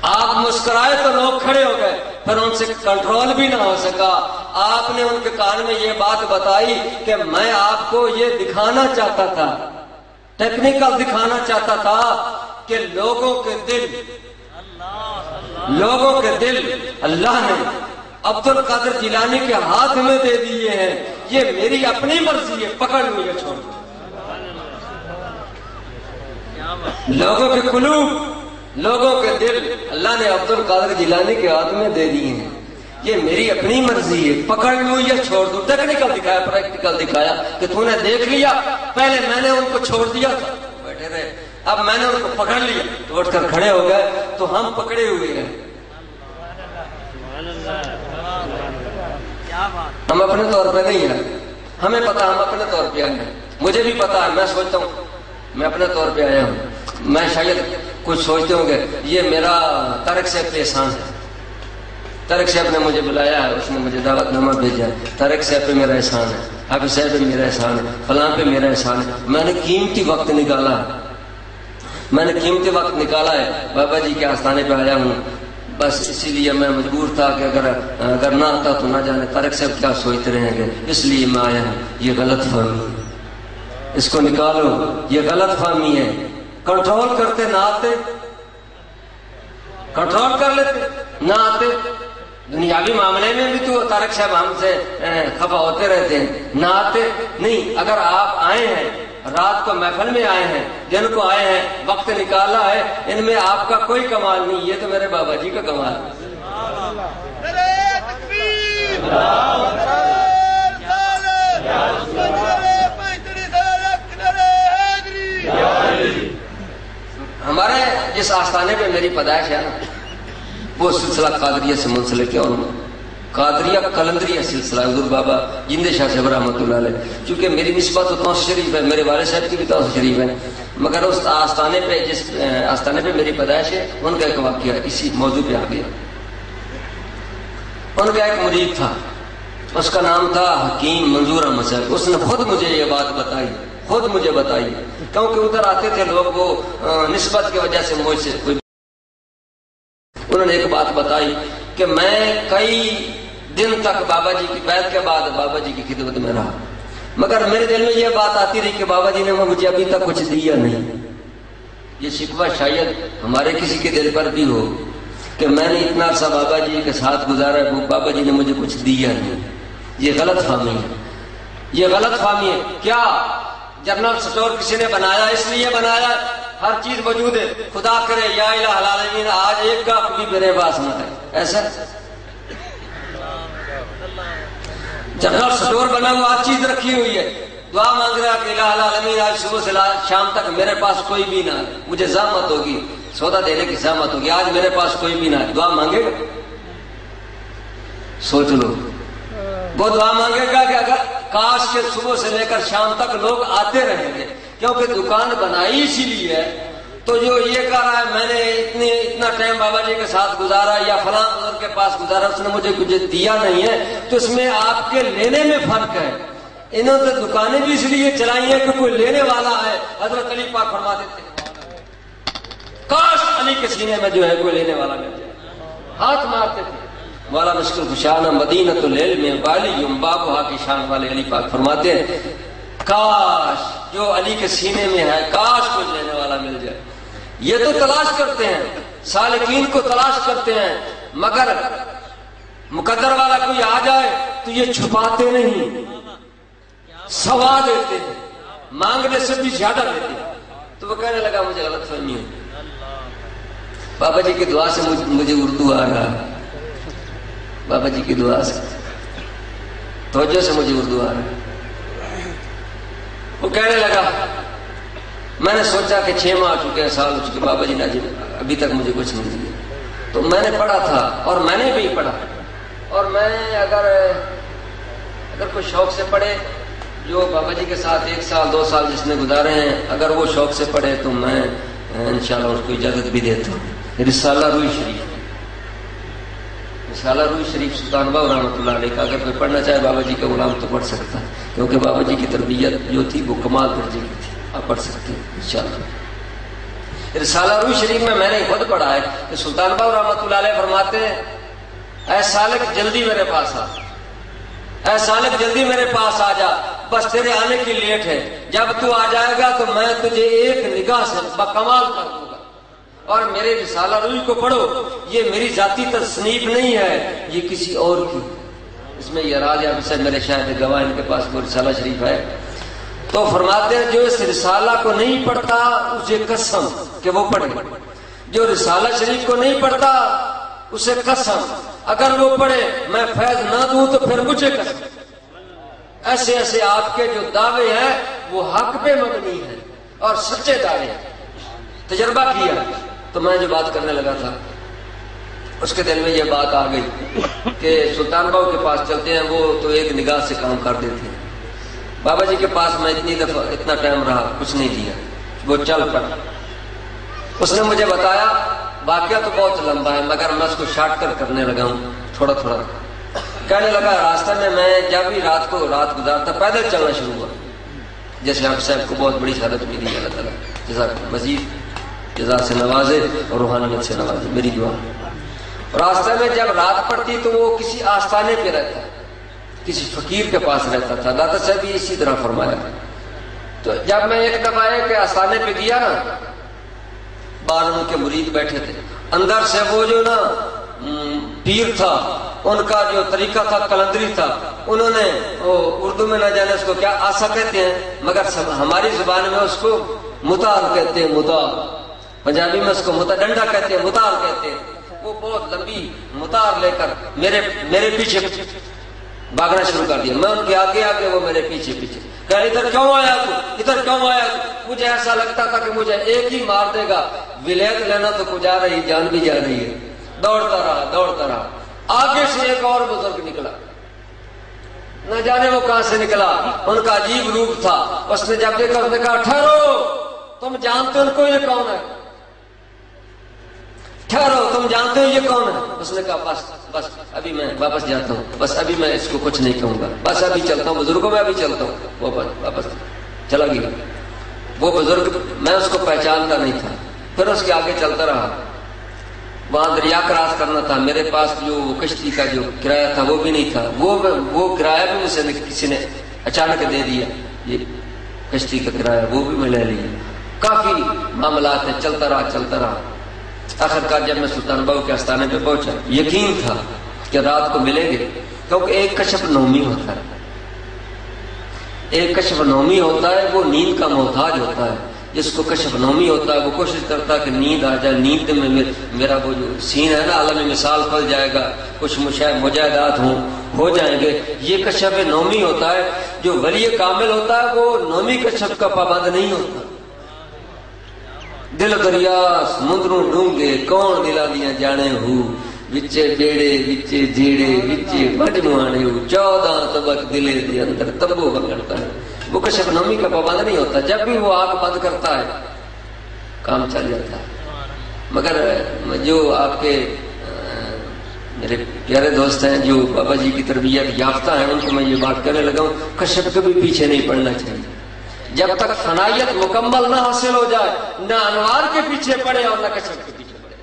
[SPEAKER 2] آپ مسکرائے تو لوگ کھڑے ہو گئے، پھر ان سے کنٹرول بھی نہ ہو سکا۔ آپ نے ان کے کان میں یہ بات بتائی کہ میں آپ کو یہ دکھانا چاہتا تھا، ٹیکنیکل دکھانا چاہتا تھا کہ لوگوں کے دل اللہ نے عبدالقادر جیلانی کے ہاتھ میں دے دیے ہیں، یہ میری اپنی مرضی ہے، پکڑ لو یہ چھوڑ دو۔ لوگوں کے قلوب، لوگوں کے دل اللہ نے عبدالقادر جیلانی کے ہاتھ میں دے دیے ہیں، یہ میری اپنی مرضی ہے، پکڑ لو یا چھوڑ دو۔ ٹیکنیکل دکھایا، پریکٹیکل دکھایا کہ تو نے دیکھ لیا، پہلے میں نے ان کو چھوڑ دیا تھا بیٹھے رہے، اب میں نے ان کو پکڑ لیا تو اٹھ کر کھڑے ہو گئے، تو ہم پکڑے ہوئے ہیں۔ ہم اپنے طور پہ نہیں ہیں، ہمیں پتا ہم اپنے طور پہ آئے ہیں، مجھے بھی پتا ہے، میں سوچتا ہوں میں اپنے طور پہ آیا ہوں۔ میں شاید کچھ سوچتے ہوں گے یہ میرا طارق صاحب پہ احسان ہے، طارق صاحب نے مجھے بلایا ہے، اس نے مجھے دعوت نامہ بھیجا ہے، طارق صاحب پہ میرا احسان ہے، حافظ صاحب پہ میرا احسان ہے، فلاں پہ میرا احسان ہے۔ میں نے قیمتی وقت نکالا ہے، میں نے قیمتی وقت نکالا ہے، بابا جی کے آستانے پہ آیا ہوں، بس اسی لیے میں مجبور تھا کہ اگر نہ آتا تو نہ جانے طارق صاحب کیا سوچتے رہیں گے، اس لیے میں آیا ہوں۔ یہ غلط فہمی ہے، اس کو نکالو، یہ غلط فہمی ہے۔ کنٹرول کرتے نہ آتے، کنٹرول کر لیتے نہ آتے، دنیاوی معاملے میں بھی تو طارق صاحب ہم سے خفا ہوتے رہتے ہیں، نہ آتے نہیں۔ اگر آپ آئے ہیں، رات کو محفل میں آئے ہیں، دن کو آئے ہیں، وقت نکالا ہے، ان میں آپ کا کوئی کمال نہیں، یہ تو میرے بابا جی کا کمال ہے۔ ہمارے جس آستانے پہ میری پیدائش ہے نا، وہ سلسلہ قادریہ سے منسلک ہے، اور قادریہ قلندریہ سلسلہ حضور بابا جندے شاہ صاحب رحمۃ اللہ علیہ۔ چونکہ میری نسبت تو توس شریف ہے، میرے والد صاحب کی بھی توس شریف ہے، مگر اس آستانے پہ جس آستانے پہ میری پیدائش ہے ان کا ایک واقعہ اسی موضوع پہ آ گیا۔ ان کا ایک مرید تھا، اس کا نام تھا حکیم منظور احمد صاحب۔ اس نے خود مجھے یہ بات بتائی، خود مجھے بتائی، کیونکہ ادھر آتے تھے لوگ، وہ نسبت کی وجہ سے مجھ سے انہوں نے ایک بات بتائی کہ میں کئی دن تک بابا جی کی بیعت کے بعد بابا جی کی خدمت میں رہا، مگر میرے دل میں یہ بات آتی رہی کہ بابا جی نے مجھے ابھی تک کچھ دیا نہیں۔ یہ شکوہ شاید ہمارے کسی کے دل پر بھی ہو کہ میں نے اتنا عرصہ بابا جی کے ساتھ گزارا ہے، وہ بابا جی نے مجھے کچھ دیا نہیں۔ یہ غلط فہمی ہے، یہ غلط فہمی ہے۔ کیا جنرل سٹور کسی نے بنایا اس لیے بنایا؟ ہر چیز موجود ہے، خدا کرے یا الہ العالمین آج ایک گاہک بھی میرے پاس نہ ہے، ایسا جنرل سٹور بنا ہوا ہر چیز رکھی ہوئی ہے، دعا مانگ رہا کہ الہ العالمین آج صبح سے شام تک میرے پاس کوئی بھی نہ ہے، مجھے زحمت ہوگی سودا دینے کی زحمت ہوگی، آج میرے پاس کوئی بھی نہ ہے، دعا مانگے گا؟ سوچ لو، وہ دعا مانگے گا کہ اگر کاش کے صبح سے لے کر شام تک لوگ آتے رہیں گے، کیونکہ دکان بنائی اسی لیے ہے۔ تو جو یہ کہہ رہا ہے میں نے اتنا ٹائم بابا جی کے ساتھ گزارا یا فلاں بزرگ کے پاس گزارا، اس نے مجھے کچھ دیا نہیں ہے، تو اس میں آپ کے لینے میں فرق ہے۔ انہوں نے دکانیں بھی اس لیے چلائی ہیں کہ کوئی لینے والا ہے۔ حضرت علی پاک فرما دیتے ہیں کاش علی کے سینے میں جو ہے کوئی لینے والا مل جائے، ہاتھ مارتے تھے۔ مولا مشکل خوشانہ مدینۃ العلم بالی بابوہا کی شان والے علی پاک فرماتے ہیں کاش جو علی کے سینے میں ہے کاش کوئی لینے والا مل جائے۔ یہ تو تلاش کرتے ہیں، سالکین کو تلاش کرتے ہیں، مگر مقدر والا کوئی آ جائے تو یہ چھپاتے نہیں، سوا دیتے ہیں، مانگنے سے بھی زیادہ دیتے ہیں۔ تو وہ کہنے لگا مجھے غلط فہمی ہے، بابا جی کی دعا سے مجھے اردو آ رہا ہے، بابا جی کی دعا سے توجہ سے مجھے اردو آ رہا ہے۔ وہ کہنے لگا میں نے سوچا کہ 6 ماہ چکے ہیں، سال ہو چکے، بابا جی نے ابھی تک مجھے کچھ نہیں دیا۔ تو میں نے پڑھا تھا اور میں نے بھی پڑھا، اور میں اگر کوئی شوق سے پڑھے، جو بابا جی کے ساتھ 1 سال 2 سال جس نے گزارے ہیں، اگر وہ شوق سے پڑھے تو میں انشاءاللہ اس کو اجازت بھی دیتا ہوں۔ رسالہ روئی شریف، رسالہ روئی شریف سلطان باؤ رحمۃ اللہ علیہ کا اگر کوئی پڑھنا چاہے بابا جی کا غلام تو پڑھ سکتا ہے، کیونکہ بابا جی کی تربیت جو تھی وہ کمال درجے کی تھی، آپ پڑھ سکتے ہیں انشاءاللہ۔ رسالہ روئی شریف میں نے خود پڑھا ہے کہ سلطان باؤ رحمۃ اللہ علیہ فرماتے ہیں اے سالک جلدی میرے پاس آ، اے سالک جلدی میرے پاس آ جا، بس تیرے آنے کی لیٹ ہے، جب تو آ جائے گا تو میں تجھے ایک نگاہ سے بکمال کر دوں گا۔ اور میرے رسالہ روئی کو پڑھو، یہ میری ذاتی تصنیف نہیں ہے، یہ کسی اور کی، اس میں یہ راج ہے سے میرے شاہد گواہ ان کے پاس وہ رسالہ شریف ہے۔ تو فرماتے ہیں جو اس رسالہ کو نہیں پڑھتا اسے قسم کہ وہ پڑھے، جو رسالہ شریف کو نہیں پڑھتا اسے قسم اگر وہ پڑھے میں فیض نہ دوں تو پھر مجھے قسم۔ ایسے ایسے آپ کے جو دعوے ہیں وہ حق پہ مبنی ہیں اور سچے دعوے ہیں، تجربہ کیا۔ تو میں جو بات کرنے لگا تھا اس کے دل میں یہ بات آ گئی کہ سلطان باؤ کے پاس چلتے ہیں، وہ تو ایک نگاہ سے کام کر دیتے ہیں۔ بابا جی کے پاس میں اتنا ٹائم رہا، کچھ نہیں دیا، وہ چل پڑا۔ اس نے مجھے بتایا، واقعہ تو بہت لمبا ہے مگر میں اس کو شارٹ کرنے لگا ہوں تھوڑا تھوڑا۔ کہنے لگا راستہ میں جب بھی رات گزارتا پیدل چلنا شروع ہوا، جیسے آپ صاحب کو بہت بڑی شہادت ملی، اللہ تعالیٰ جزاک مزید جزا سے نوازے اور روحانیت سے نوازے، میری دعا۔ راستہ میں جب رات پڑتی تو وہ کسی آستانے پہ رہتا، کسی فقیر کے پاس رہتا تھا، دادا صاحب بھی اسی طرح فرمایا۔ تو جب میں ایک دفعہ کے آستانے پہ گیا نا، باہر ان کے مرید بیٹھے تھے، اندر سے وہ جو نا پیر تھا ان کا جو طریقہ تھا کلندری تھا، انہوں نے اردو میں نہ جانے اس کو کیا آسا کہتے ہیں، مگر ہماری زبان میں اس کو متار کہتے ہیں، متار، پنجابی میں اس کو ڈنڈا کہتے ہیں، متار کہتے ہیں۔ وہ بہت لمبی متار لے کر میرے پیچھے بھاگنا شروع کر دیا، میں ان کے آگے آگے، وہ میرے پیچھے پیچھے۔ کہ ادھر کیوں آیا تو، ادھر کیوں آیا تو؟ مجھے ایسا لگتا تھا کہ مجھے ایک ہی مار دے گا، ولایت لینا تو کچھ آ رہی، جان بھی جا رہی ہے۔ دوڑتا رہا، آگے سے ایک اور بزرگ نکلا، نہ جانے وہ کہاں سے نکلا، ان کا عجیب روپ تھا۔ اس نے جب دیکھا اس نے کہا ٹھہرو، تم جانتے ہو ان کو یہ کون ہے؟ ٹھہرو، تم جانتے ہو یہ کون ہے؟ اس نے کہا بس ابھی میں واپس جاتا ہوں، بس ابھی میں اس کو کچھ نہیں کہوں گا، بس ابھی چلتا ہوں، بزرگوں میں ابھی چلتا ہوں۔ وہ واپس چلا گیا۔ وہ بزرگ میں اس کو پہچانتا نہیں تھا، پھر اس کے آگے چلتا رہا۔ وہاں دریا کراس کرنا تھا، میرے پاس جو کشتی کا جو کرایہ تھا وہ بھی نہیں تھا، وہ کرایہ بھی مجھے کسی نے اچانک دے دیا، یہ کشتی کا کرایہ وہ بھی میں لے لیا۔ کافی معاملات ہیں، چلتا رہا۔ آخر کار جب میں سلطان باؤ کے آستانے پہ پہنچا، یقین تھا کہ رات کو ملیں گے، کیونکہ ایک کشف نومی ہوتا ہے، ایک کشف نومی ہوتا ہے، وہ نیند کا محتاج ہوتا ہے. جس کو کشف نومی ہوتا ہے وہ کوشش کرتا ہے کہ نیند آ جائے، نیند میں میرا وہ جو سین ہے نا عالم مثال پھل جائے گا، کچھ مجاہدات ہو جائیں گے. یہ کشف نومی ہوتا ہے. جو ولی کامل ہوتا ہے وہ نومی کشف کا پابند نہیں ہوتا. دل دریا سمندروں ڈونگے کون دلا دیا جانے ہو، وچے بیڑے وچے جیڑے وچے مجموعے ہو، 14 طبق دلے دے اندر تبو بگڑتا ہے. وہ کشف نومی کا پابند نہیں ہوتا. جب بھی وہ آنکھ بند کرتا ہے کام چل جاتا ہے. مگر جو آپ کے میرے پیارے دوست ہیں جو بابا جی کی تربیت یافتہ ہیں، ان کو میں یہ بات کرنے لگا ہوں، کشف کبھی پیچھے نہیں پڑنا چاہیے. جب تک فنائیت مکمل نہ حاصل ہو جائے، نہ انوار کے پیچھے پڑے اور نہ کشف کے پیچھے پڑے.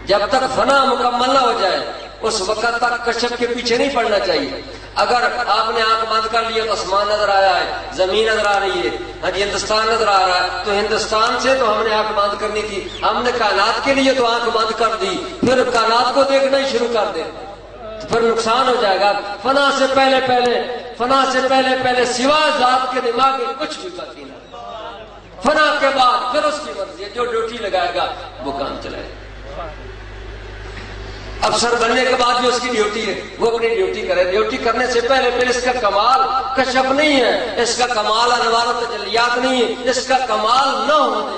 [SPEAKER 2] جب تک فنا مکمل نہ ہو جائے اس وقت تک کشف کے پیچھے نہیں پڑنا چاہیے. اگر آپ نے آنکھ بند کر لیا تو آسمان نظر آیا ہے، زمین نظر آ رہی ہے، ہاں جی ہندوستان نظر آ رہا ہے، تو ہندوستان سے تو ہم نے آنکھ بند کرنی تھی. ہم نے کائنات کے لیے تو آنکھ بند کر دی، پھر کائنات کو دیکھنا ہی شروع کر دیں تو پھر نقصان ہو جائے گا. فنا سے پہلے پہلے سوائے ذات کے دماغ میں کچھ بھی باقی نہ. فنا کے بعد پھر اس کی مرضی ہے، جو ڈیوٹی لگائے گا وہ کام چلائے گا. افسر بننے کے بعد جو اس کی ڈیوٹی ہے وہ اپنی ڈیوٹی کرے. ڈیوٹی کرنے سے پہلے اس کا کمال کشف نہیں ہے، اس کا کمال انوار و تجلیات نہیں ہے، اس کا کمال نہ ہونے دے.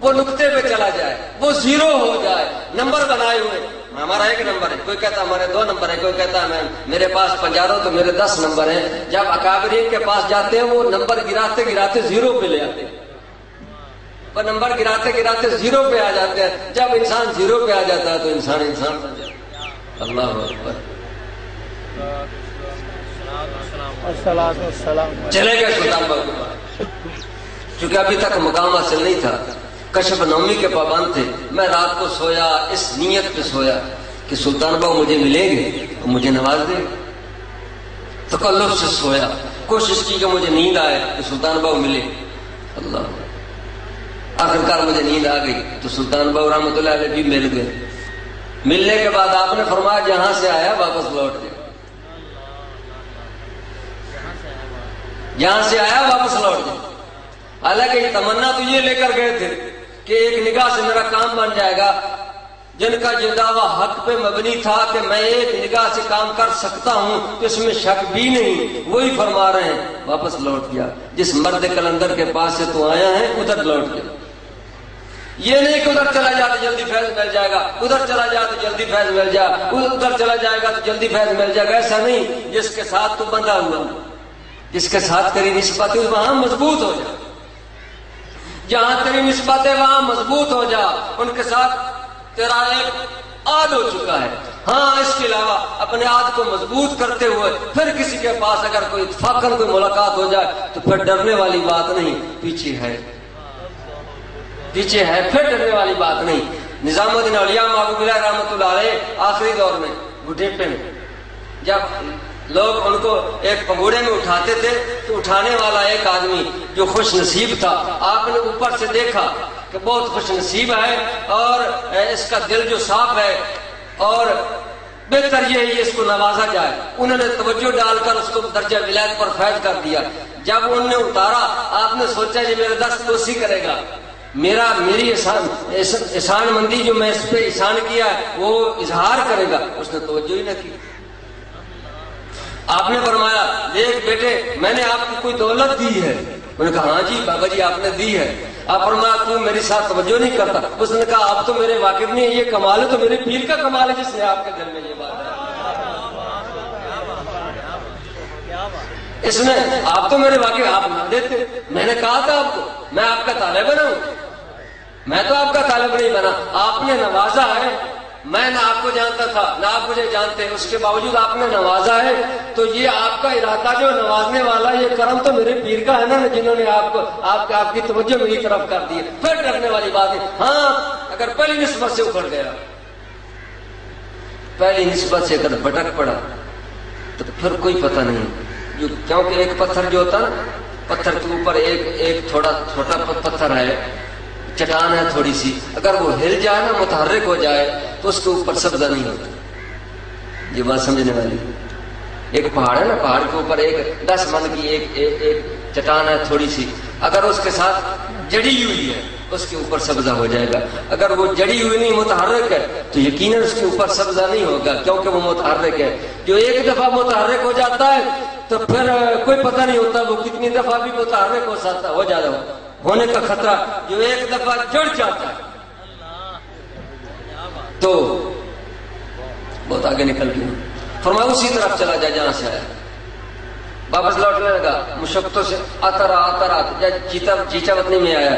[SPEAKER 2] وہ نقطے پہ چلا جائے، وہ زیرو ہو جائے. نمبر بنائے ہوئے، ہمارا 1 نمبر ہے، کوئی کہتا ہمارے 2 نمبر ہے، کوئی کہتا ہے میرے پاس 50 تو میرے 10 نمبر ہیں. جب اکابرین کے پاس جاتے ہیں وہ نمبر گراتے گراتے زیرو پہ لے آتے ہیں. وہ نمبر گراتے گراتے زیرو پہ آ جاتے ہیں. جب انسان زیرو پہ آ جاتا ہے تو انسان بن جاتا ہے. اللہ اکبر. چلے گئے سلطان باؤ کے پاس، چونکہ ابھی تک مقام حاصل نہیں تھا، کشف نومی کے پابند تھے. میں رات کو سویا اس نیت پہ سویا کہ سلطان باؤ مجھے ملیں گے تو مجھے نواز دیں. تکلف سے سویا، کوشش کی کہ مجھے نیند آئے کہ سلطان باؤ ملے. اللہ آخرکار مجھے نیند آ گئی تو سلطان باؤ رحمۃ اللہ علیہ بھی مل گئے. ملنے کے بعد آپ نے فرمایا جہاں سے آیا واپس لوٹ گئے، جہاں سے آیا واپس لوٹ گئے. حالانکہ یہ تمنا تو یہ لے کر گئے تھے کہ ایک نگاہ سے میرا کام بن جائے گا. جن کا یہ دعویٰ حق پہ مبنی تھا کہ میں ایک نگاہ سے کام کر سکتا ہوں تو اس میں شک بھی نہیں، وہی فرما رہے ہیں واپس لوٹ گیا. جس مرد کلندر کے پاس سے تو آیا ہے ادھر لوٹ گیا. یہ نہیں کہ ادھر چلا جائے تو جلدی فیض مل جائے گا، ادھر چلا جائے تو جلدی فیض مل جائے، ادھر چلا جائے گا تو جلدی فیض مل جائے گا. ایسا نہیں. جس کے ساتھ تو بندھا ہوا، جس کے ساتھ تیری نسبت وہاں مضبوط ہو جا. جہاں تیری نسبت ہے وہاں مضبوط ہو جا. ان کے ساتھ تیرا ایک عاد ہو چکا ہے. ہاں اس کے علاوہ اپنے عاد کو مضبوط کرتے ہوئے پھر کسی کے پاس اگر کوئی اتفاقاً کوئی ملاقات ہو جائے تو پھر ڈرنے والی بات نہیں، پیچھے ہے پھر ڈرنے والی بات نہیں. نظام الدین اولیاء محبوب اللہ رحمۃ اللہ علیہ آخری دور میں بڈھیپے میں جب لوگ ان کو ایک پگوڑے میں اٹھاتے تھے تو اٹھانے والا ایک آدمی جو خوش نصیب تھا، آپ نے اوپر سے دیکھا کہ بہت خوش نصیب ہے اور اس کا دل جو صاف ہے اور بہتر یہ ہے اس کو نوازا جائے. انہوں نے توجہ ڈال کر اس کو درجہ ولایت پر فیض کر دیا. جب انہوں نے اتارا آپ نے سوچا یہ میرا دست دوستی کرے گا، میری احسان مندی جو میں اس پہ احسان کیا ہے وہ اظہار کرے گا. اس نے توجہ ہی نہ کی. آپ نے فرمایا دیکھ بیٹے میں نے آپ کو کوئی دولت دی ہے. انہوں نے کہا ہاں جی بابا جی آپ نے دی ہے. آپ فرمایا تو میرے ساتھ توجہ نہیں کرتا. اس نے کہا آپ تو میرے واقف نہیں ہے، یہ کمال ہے تو میرے پیر کا کمال ہے جس نے آپ کے دل میں یہ بات ہے. اس میں آپ تو میرے واقف آپ نہ دیتے. میں نے کہا تھا آپ کو میں آپ کا طالب بنا ہوں، میں تو آپ کا طالب نہیں بنا. آپ نے نوازا ہے، میں نہ آپ کو جانتا تھا نہ آپ مجھے جانتے، اس کے باوجود آپ نے نوازا ہے تو یہ آپ کا ارادہ جو نوازنے والا یہ کرم تو میرے پیر کا ہے نا، جنہوں نے آپ کی توجہ میری طرف کر دی. پھر ڈرنے والی بات ہے. ہاں اگر پہلی نسبت سے اکھڑ گیا، پہلی نسبت سے اگر بھٹک پڑا تو پھر کوئی پتہ نہیں. کیونکہ ایک پتھر جو ہوتا نا، پتھر کے اوپر ایک تھوڑا چھوٹا پتھر ہے، چٹان ہے تھوڑی سی، اگر وہ ہل جائے نا متحرک ہو جائے تو اس کے اوپر سبزہ نہیں ہوتا. یہ بات سمجھنے والی. ایک پہاڑ ہے نا, پہاڑ کے اوپر ایک 10 من کی ایک چٹان ہے تھوڑی سی, اگر اس کے ساتھ جڑی ہوئی ہے اس کے اوپر سبزہ ہو جائے گا. اگر وہ جڑی ہوئی نہیں, متحرک ہے, تو یقیناً اس کے اوپر سبزہ نہیں ہوگا, کیونکہ وہ متحرک ہے. جو ایک دفعہ متحرک ہو جاتا ہے تو پھر کوئی پتہ نہیں ہوتا وہ کتنی دفعہ بھی متحرک ہو جاتا ہونے کا خطرہ. جو ایک دفعہ جڑ جاتا ہے تو بہت آگے نکل گیا. فرمایا اسی طرف چلا جائے جہاں سے آیا. واپس لوٹنے لگا, مشقتوں سے آتا رہا. چیچا وطنی میں آیا,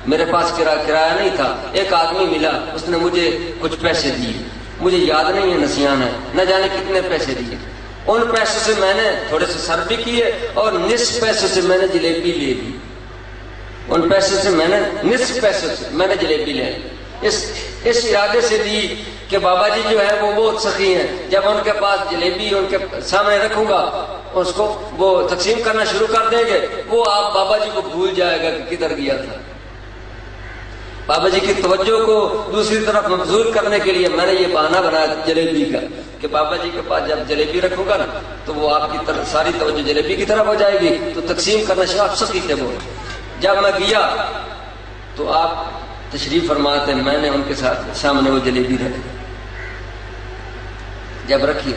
[SPEAKER 2] میرے پاس کرایہ نہیں تھا. ایک آدمی ملا, اس نے مجھے کچھ پیسے دیے, مجھے یاد نہیں ہے, نسیان ہے, نہ جانے کتنے پیسے دیے. ان پیسوں سے میں نے تھوڑے سے سر بھی کیے اور نصف پیسوں سے میں نے جلیبی لے لی. ان پیسوں سے میں نے نصف پیسوں سے میں نے جلیبی لے لی. اس ارادے سے دی کہ بابا جی جو ہے وہ بہت سخی ہیں, جب ان کے پاس جلیبی ان کے سامنے رکھوں گا اس کو وہ تقسیم کرنا شروع کر دیں گے, وہ آپ بابا جی کو بھول جائے گا کہ کدھر گیا تھا. بابا جی کی توجہ کو دوسری طرف مبذول کرنے کے لیے میں نے یہ بہانہ بنایا جلیبی کا کہ بابا جی کے پاس جب جلیبی رکھوں گا نا تو وہ آپ کی طرف ساری توجہ جلیبی کی طرف ہو جائے گی, تو تقسیم کرنا شروع. آپ سخی تھے وہ. جب میں گیا تو آپ تشریف فرماتے, میں نے ان کے ساتھ سامنے وہ جلیبی رکھی. جب رکھی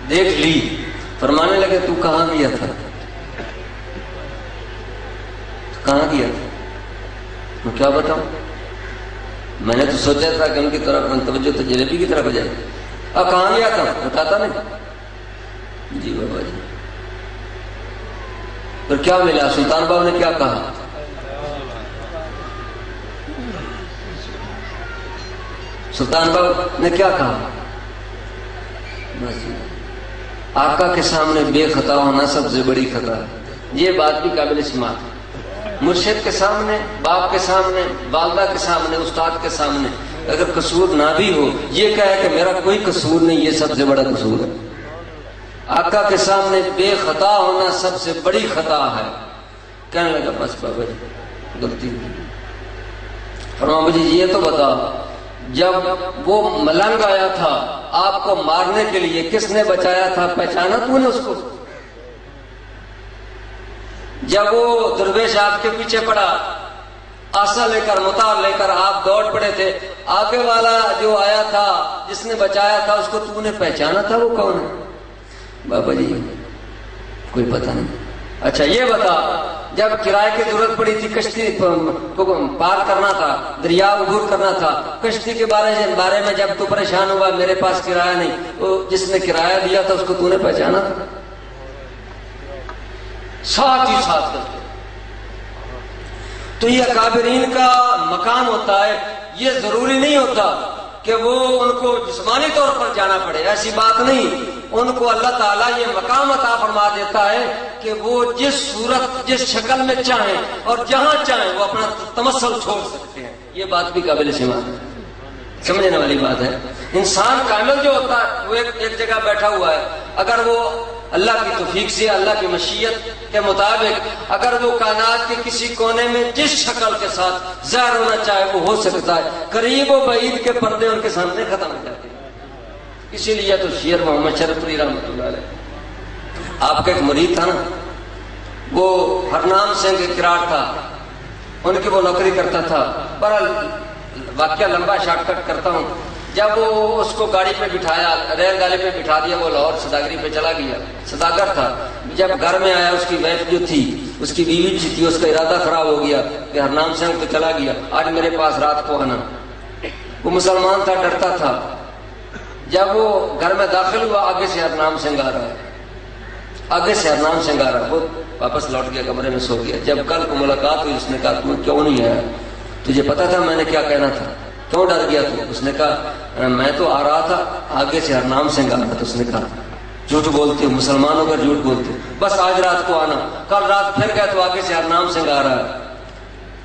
[SPEAKER 2] دیکھ لی, فرمانے لگے تو کہاں گیا تھا, کہاں گیا تھا؟ میں کیا بتاؤں, میں نے تو سوچا تھا کہ ان کی طرف توجہ تو جلیبی کی طرف ہو جائے. اب کہاں گیا تھا بتاتا نہیں. جی بابا جی. پھر کیا ملا؟ سلطان بابا نے کیا کہا؟ سلطان بابا نے کیا کہا؟ آقا کے سامنے بے خطا ہونا سب سے بڑی خطا ہے. یہ بات بھی قابل سماعت ہے. مرشد کے سامنے, باپ کے سامنے, والدہ کے سامنے, استاد کے سامنے اگر قصور نہ بھی ہو, یہ کہے کہ میرا کوئی قصور نہیں, یہ سب سے بڑا قصور ہے. آقا کے سامنے بے خطا ہونا سب سے بڑی خطا ہے. کہنے لگا بس بابا جی غلطی. فرمایا مجھے یہ تو بتا, جب وہ ملنگ آیا تھا آپ کو مارنے کے لیے کس نے بچایا تھا؟ پہچانا تو نے اس کو؟ جب وہ درویش آپ کے پیچھے پڑا, آسا لے کر, متار لے کر, آپ دوڑ پڑے تھے, آگے والا جو آیا تھا جس نے بچایا تھا اس کو تو نے پہچانا تھا وہ کون ہے؟ بابا جی کوئی پتہ نہیں. اچھا یہ بتا, جب کرائے کی ضرورت پڑی تھی, کشتی پار کرنا تھا, دریا عبور کرنا تھا, کشتی کے بارے میں جب تو پریشان ہوا, میرے پاس کرایہ نہیں, تو جس نے کرایہ دیا تھا اس کو تو نے پہچانا تھا؟ ساتھ ہی ساتھ کرتے. تو یہ اکابرین کا مقام ہوتا ہے. یہ ضروری نہیں ہوتا کہ وہ ان کو جسمانی طور پر جانا پڑے, ایسی بات نہیں. ان کو اللہ تعالیٰ یہ مقام عطا فرما دیتا ہے کہ وہ جس صورت, جس شکل میں چاہیں اور جہاں چاہیں وہ اپنا تمثل چھوڑ سکتے ہیں. یہ بات بھی قابل سماعت ہے, سمجھنے والی بات ہے. انسان کامل جو ہوتا ہے وہ ایک جگہ بیٹھا ہوا ہے, اگر وہ اللہ کی توفیق سے, اللہ کی مشیت کے مطابق, اگر وہ کائنات کے کسی کونے میں جس شکل کے ساتھ ظاہر ہونا چاہے وہ ہو سکتا ہے. قریب و بعید کے پردے ان کے سامنے ختم ہو جاتے ہیں. اسی لیے تو شیر محمد شرف علی رحمۃ اللہ علیہ, آپ کا ایک مرید تھا نا, وہ ہرنام سنگھ کرار تھا, ان کی وہ نوکری کرتا تھا. بہرحال واقعہ لمبا شارٹ کٹ کرتا ہوں. جب وہ اس کو گاڑی پہ بٹھایا, ریل گاڑی پہ بٹھا دیا, وہ لاہور سوداگری پہ چلا گیا, سوداگر تھا. جب گھر میں آیا, اس کی وائف جو تھی, اس کی بیوی تھی, اس کا ارادہ خراب ہو گیا کہ ہرنام سنگھ تو چلا گیا, آج میرے پاس رات کو آنا. وہ مسلمان تھا, ڈرتا تھا. جب وہ گھر میں داخل ہوا, آگے سے ہرنام سنگھ آ رہا ہے, آگے سے ہرنام سنگھ آ رہا ہے. وہ واپس لوٹ گیا, کمرے میں سو گیا. جب کل کو ملاقات ہوئی, اس نے کہا تم کیوں نہیں آیا؟ تجھے پتا تھا میں نے کیا کہنا تھا, کیوں ڈر گیا تو؟ اس نے کہا میں تو آ رہا تھا, آگے سے ہرنام سنگھ آ رہا تھا. اس نے کہا جھوٹ بولتے ہو, مسلمانوں کا جھوٹ بولتے ہو, بس آج رات کو آنا. کل رات پھر گئے تو آگے سے ہرنام سنگھ آ رہا ہے.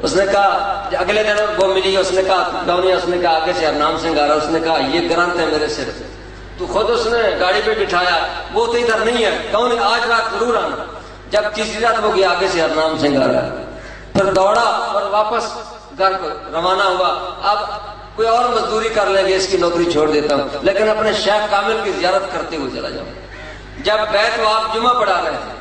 [SPEAKER 2] اس نے کہا اگلے دن وہ ملی, اس نے کہا ڈونیا, اس نے کہا آگے سے ہرنام سنگھ آ رہا ہے. اس نے کہا یہ گرانت ہے میرے سر پہ. تو خود اس نے گاڑی پہ بٹھایا, وہ تو ادھر نہیں ہے, کون آج رات ضرور آنا. جب تیسری رات ہو گئی, آگے سے ہرنام سنگھ آ رہا ہے. پھر دوڑا اور واپس گھر کو روانہ ہوا. اب کوئی اور مزدوری کر لیں گے، اس کی نوکری چھوڑ دیتا ہوں، لیکن اپنے شیخ کامل کی زیارت کرتے ہوئے چلا جاؤں۔ جب بیت و آپ جمعہ پڑھا رہے تھے،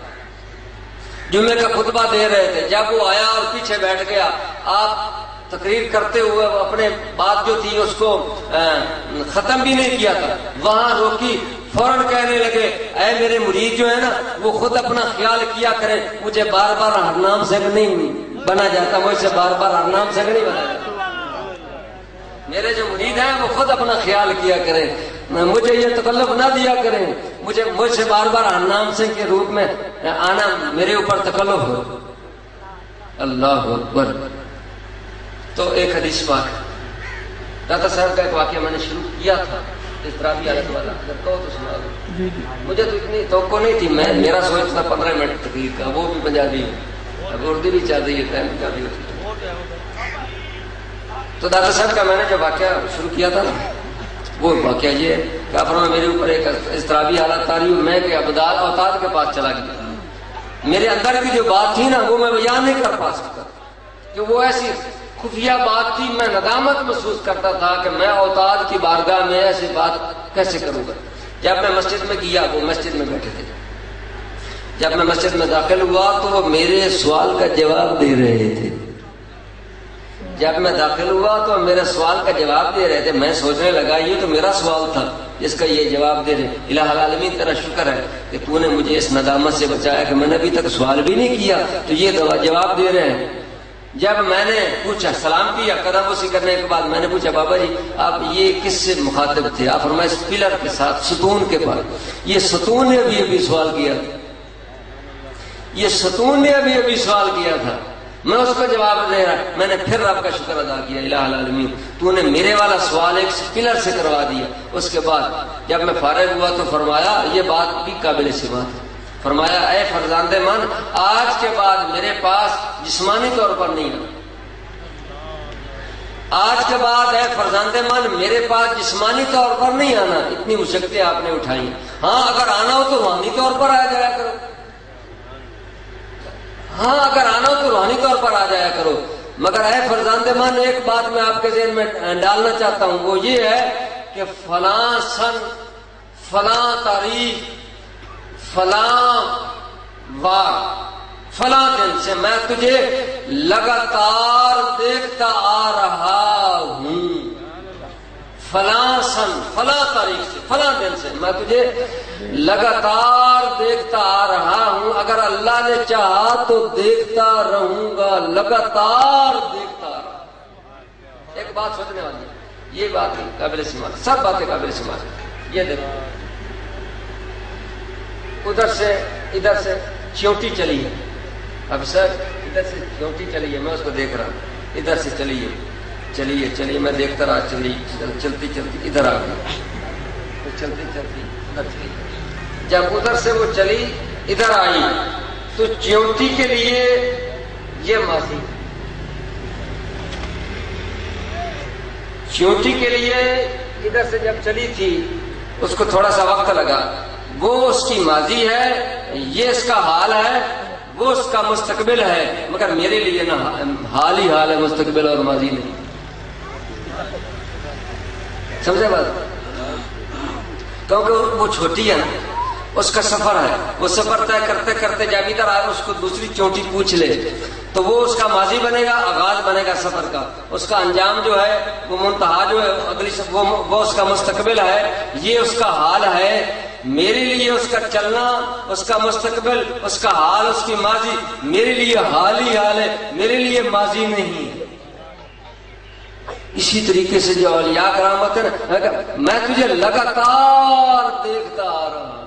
[SPEAKER 2] جمعے کا خطبہ دے رہے تھے، جب وہ آیا اور پیچھے بیٹھ گیا، آپ تقریر کرتے ہوئے اپنے بات جو تھی اس کو ختم بھی نہیں کیا تھا، وہاں روکی، فوراً کہنے لگے اے میرے مرید جو ہے نا وہ خود اپنا خیال کیا کریں، مجھے بار بار ہرنام سنگھ نہیں بنا جاتا، مجھ سے بار بار ہرنام سنگھ نہیں بنا جاتا، میرے جو مرید ہیں وہ خود اپنا خیال کیا کریں، مجھے یہ تکلف نہ دیا کریں، مجھ سے بار بار ہرنام سنگھ کے روپ میں آنا میرے اوپر تکلف ہو۔ اللہ اکبر۔ تو ایک حدیث پاک داتا صاحب کا ایک واقعہ میں نے شروع کیا تھا اس طرح بھی حالت والا، اگر کہو تو سنا دو۔ مجھے تو اتنی توقع نہیں تھی، میرا سوچ تھا 15 منٹ تقریر کا، وہ بھی پنجابی ہے، اب اردو بھی چل رہی ہے، ٹائم پنجابی ہوتی ہے۔ تو داتا صاحب کا میں نے جو واقعہ شروع کیا تھا نا، وہ واقعہ یہ ہے کہ آپ میرے اوپر ایک اضطرابی حالت تاری، میں کہ ابدال اوتاد کے پاس چلا گیا، میرے اندر کی جو بات تھی نا وہ میں بیان نہیں کر پا سکتا، کہ وہ ایسی خفیہ بات تھی، میں ندامت محسوس کرتا تھا کہ میں اوتاد کی بارگاہ میں ایسی بات کیسے کروں گا۔ جب میں مسجد میں گیا، وہ مسجد میں بیٹھے تھے، جب میں مسجد میں داخل ہوا تو وہ میرے سوال کا جواب دے رہے تھے، جب میں داخل ہوا تو میرے سوال کا جواب دے رہے تھے، میں سوچنے لگا یہ تو میرا سوال تھا جس کا یہ جواب دے رہے، الہ العالمین تیرا شکر ہے کہ تو نے مجھے اس ندامت سے بچایا کہ میں نے ابھی تک سوال بھی نہیں کیا تو یہ جواب دے رہے ہیں۔ جب میں نے پوچھا، سلام کیا، قدم بوسی کرنے کے بعد میں نے پوچھا بابا جی آپ یہ کس سے مخاطب تھے؟ آپ فرمائے اس پلر کے ساتھ، ستون کے پاس۔ یہ ستون نے ابھی سوال کیا تھا، یہ ستون نے ابھی سوال کیا تھا، میں اس کو جواب دے رہا، میں نے پھر رب کا شکر ادا کیا، الہ العالمین تو نے میرے والا سوال ایک پلر سے کروا دیا۔ اس کے بعد جب میں فارغ ہوا تو فرمایا یہ بات بھی قابل سماعت ہے، فرمایا اے فرزند من آج کے بعد میرے پاس جسمانی طور پر نہیں آنا، آج کے بعد اے فرزند من میرے پاس جسمانی طور پر نہیں آنا، اتنی مشقتیں آپ نے اٹھائی، ہاں اگر آنا ہو تو روحانی طور پر آ جایا کرو، ہاں اگر آنا ہو تو روحانی طور پر آ جایا کرو، مگر اے فرزند من ایک بات میں آپ کے ذہن میں ڈالنا چاہتا ہوں، وہ یہ ہے کہ فلاں سن، فلاں تاریخ، فلاں وار، فلاں دن سے میں تجھے لگاتار دیکھتا آ رہا ہوں، فلاں سن، فلاں تاریخ سے، فلاں دن سے میں تجھے لگاتار دیکھتا آ رہا ہوں، اگر اللہ نے چاہا تو دیکھتا رہوں گا، لگاتار دیکھتا رہا۔ ایک بات سوچنے والی ہے، یہ بات قابل سماعت، سب باتیں قابل سماعت۔ یہ دیکھو ادھر سے ادھر سے چیونٹی چلی ہے، اب سر ادھر سے چیونٹی چلی ہے، میں اس کو دیکھ رہا ہوں، ادھر سے چلیے چلیے چلیے، میں دیکھتا رہا، چلتی چلتی ادھر آ گئی، چلتی چلتی ادھر چلی، جب ادھر سے وہ چلی ادھر آئی تو چیونٹی کے لیے یہ ماضی، چیونٹی کے لیے ادھر سے جب چلی تھی اس کو تھوڑا سا وقت لگا، وہ اس کی ماضی ہے، یہ اس کا حال ہے، وہ اس کا مستقبل ہے، مگر میرے لیے نا حال ہی حال ہے، مستقبل اور ماضی نہیں، سمجھے بات؟ کیونکہ وہ چھوٹی ہے نا، اس کا سفر ہے، وہ سفر طے کرتے کرتے جب ادھر آئے اس کو دوسری چوٹی پوچھ لے تو وہ اس کا ماضی بنے گا، آغاز بنے گا سفر کا، اس کا انجام جو ہے وہ منتہا جو ہے اگلی وہ اس کا مستقبل ہے، یہ اس کا حال ہے، میرے لیے اس کا چلنا، اس کا مستقبل، اس کا حال، اس کی ماضی میرے لیے حال ہی حال ہے، میرے لیے ماضی نہیں ہے۔ اسی طریقے سے جو اولیاء کرام ہوتے ہیں نا، میں تجھے لگاتار دیکھتا آ رہا ہوں،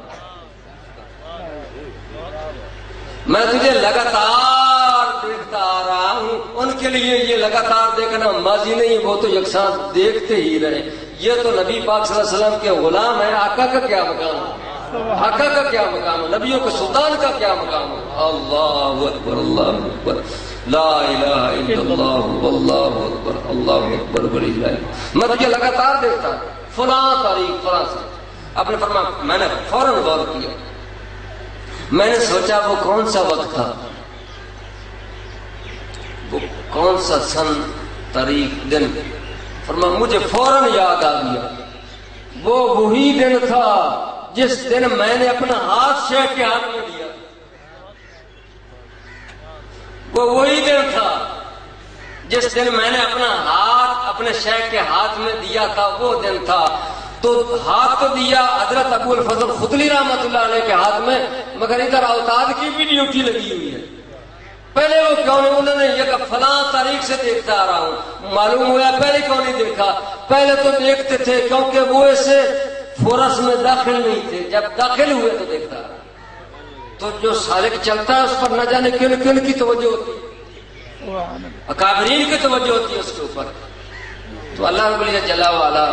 [SPEAKER 2] میں تجھے لگاتار دیکھتا آ رہا ہوں، ان کے لیے یہ لگاتار دیکھنا ماضی نہیں، وہ تو یکساں دیکھتے ہی رہے، یہ تو نبی پاک صلی اللہ علیہ وسلم کے غلام ہے، آقا کا کیا مقام ہے، آقا کا کیا مقام ہے، نبیوں کے سلطان کا کیا مقام ہے۔ اللہ اکبر، اللہ اکبر، لا الہ الا اللہ، واللہ اکبر، اللہ اکبر وللہ۔ میں تجھے لگاتار دیکھتا ہوں، فلاں تاریخ، فلاں سے۔ آپ نے فرمایا، میں نے فوراً غور کیا، میں نے سوچا وہ کون سا وقت تھا، وہ کون سا سن، تاریخ، دن، فرمایا مجھے فوراً یاد آ گیا وہ وہی دن تھا جس دن میں نے اپنا ہاتھ شیخ کے ہاتھ میں دیا، وہ وہی دن تھا جس دن میں نے اپنا ہاتھ اپنے شیخ کے ہاتھ میں دیا تھا، وہ دن تھا۔ تو ہاتھ تو دیا حضرت ابو الفضل خطلی رحمۃ اللہ علیہ کے ہاتھ میں، مگر ادھر اوتاد کی بھی ڈیوٹی لگی ہوئی ہے۔ پہلے وہ کیوں نہیں، انہوں نے یہ کہ فلاں تاریخ سے دیکھتا آ رہا ہوں، معلوم ہوا پہلے کیوں نہیں دیکھا؟ پہلے تو دیکھتے تھے کیونکہ وہ ایسے فورس میں داخل نہیں تھے، جب داخل ہوئے تو دیکھتا رہا۔ تو جو سالک چلتا ہے اس پر نہ جانے کن کن کی توجہ ہوتی ہے، اکابرین کی توجہ ہوتی ہے اس کے اوپر۔ تو اللہ رب العزت جل وعلا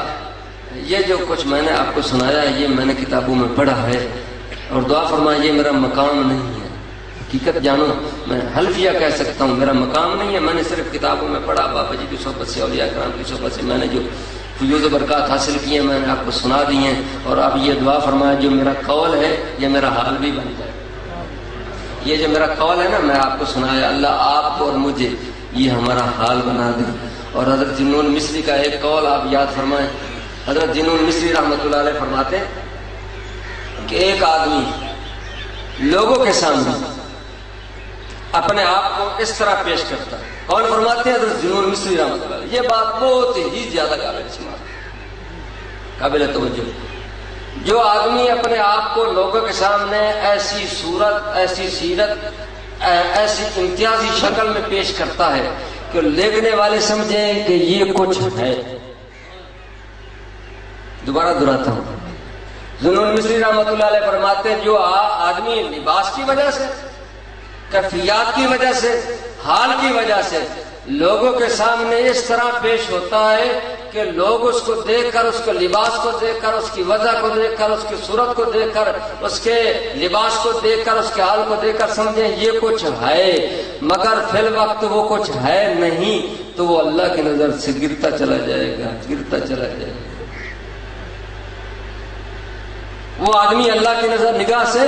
[SPEAKER 2] یہ جو کچھ میں نے آپ کو سنایا ہے یہ میں نے کتابوں میں پڑھا ہے، اور دعا فرمائے یہ میرا مقام نہیں ہے، حقیقت جانو میں حلفیہ کہہ سکتا ہوں میرا مقام نہیں ہے، میں نے صرف کتابوں میں پڑھا، بابا جی کی صحبت سے اولیاء کرام کی صحبت سے میں نے جو فیوز و برکات حاصل کی ہیں میں نے آپ کو سنا دی ہیں، اور اب یہ دعا فرمائے جو میرا قول ہے یہ میرا حال بھی بن جائے۔ یہ جو میرا قول ہے نا میں آپ کو سنایا، اللہ آپ کو اور مجھے یہ ہمارا حال بنا دے۔ اور حضرت جنون مصری کا ایک قول آپ یاد فرمائیں، حضرت جنون مصری رحمۃ اللہ علیہ فرماتے ہیں کہ ایک آدمی لوگوں کے سامنے اپنے آپ کو اس طرح پیش کرتا ہے۔ کون فرماتے ہیں؟ حضرت جنون مصری رحمۃ اللہ علیہ۔ یہ بات بہت ہی زیادہ قابل توجہ۔ جو آدمی اپنے آپ کو لوگوں کے سامنے ایسی صورت، ایسی سیرت، ایسی امتیازی شکل میں پیش کرتا ہے کہ دیکھنے والے سمجھیں کہ یہ کچھ ہے۔ دوبارہ دہراتا ہوں، جنون مصری رحمۃ اللہ علیہ فرماتے ہیں جو آدمی لباس کی وجہ سے، کیفیات کی وجہ سے، حال کی وجہ سے لوگوں کے سامنے اس طرح پیش ہوتا ہے کہ لوگ اس کو دیکھ کر، اس کے لباس کو دیکھ کر، اس کی وجہ کو دیکھ کر، اس کی صورت کو دیکھ کر، اس کے لباس کو دیکھ کر، اس کے حال کو دیکھ کر سمجھیں یہ کچھ ہے، مگر فی الوقت وہ کچھ ہے نہیں، تو وہ اللہ کی نظر سے گرتا چلا جائے گا، گرتا چلا جائے گا۔ وہ آدمی اللہ کی نظر نگاہ سے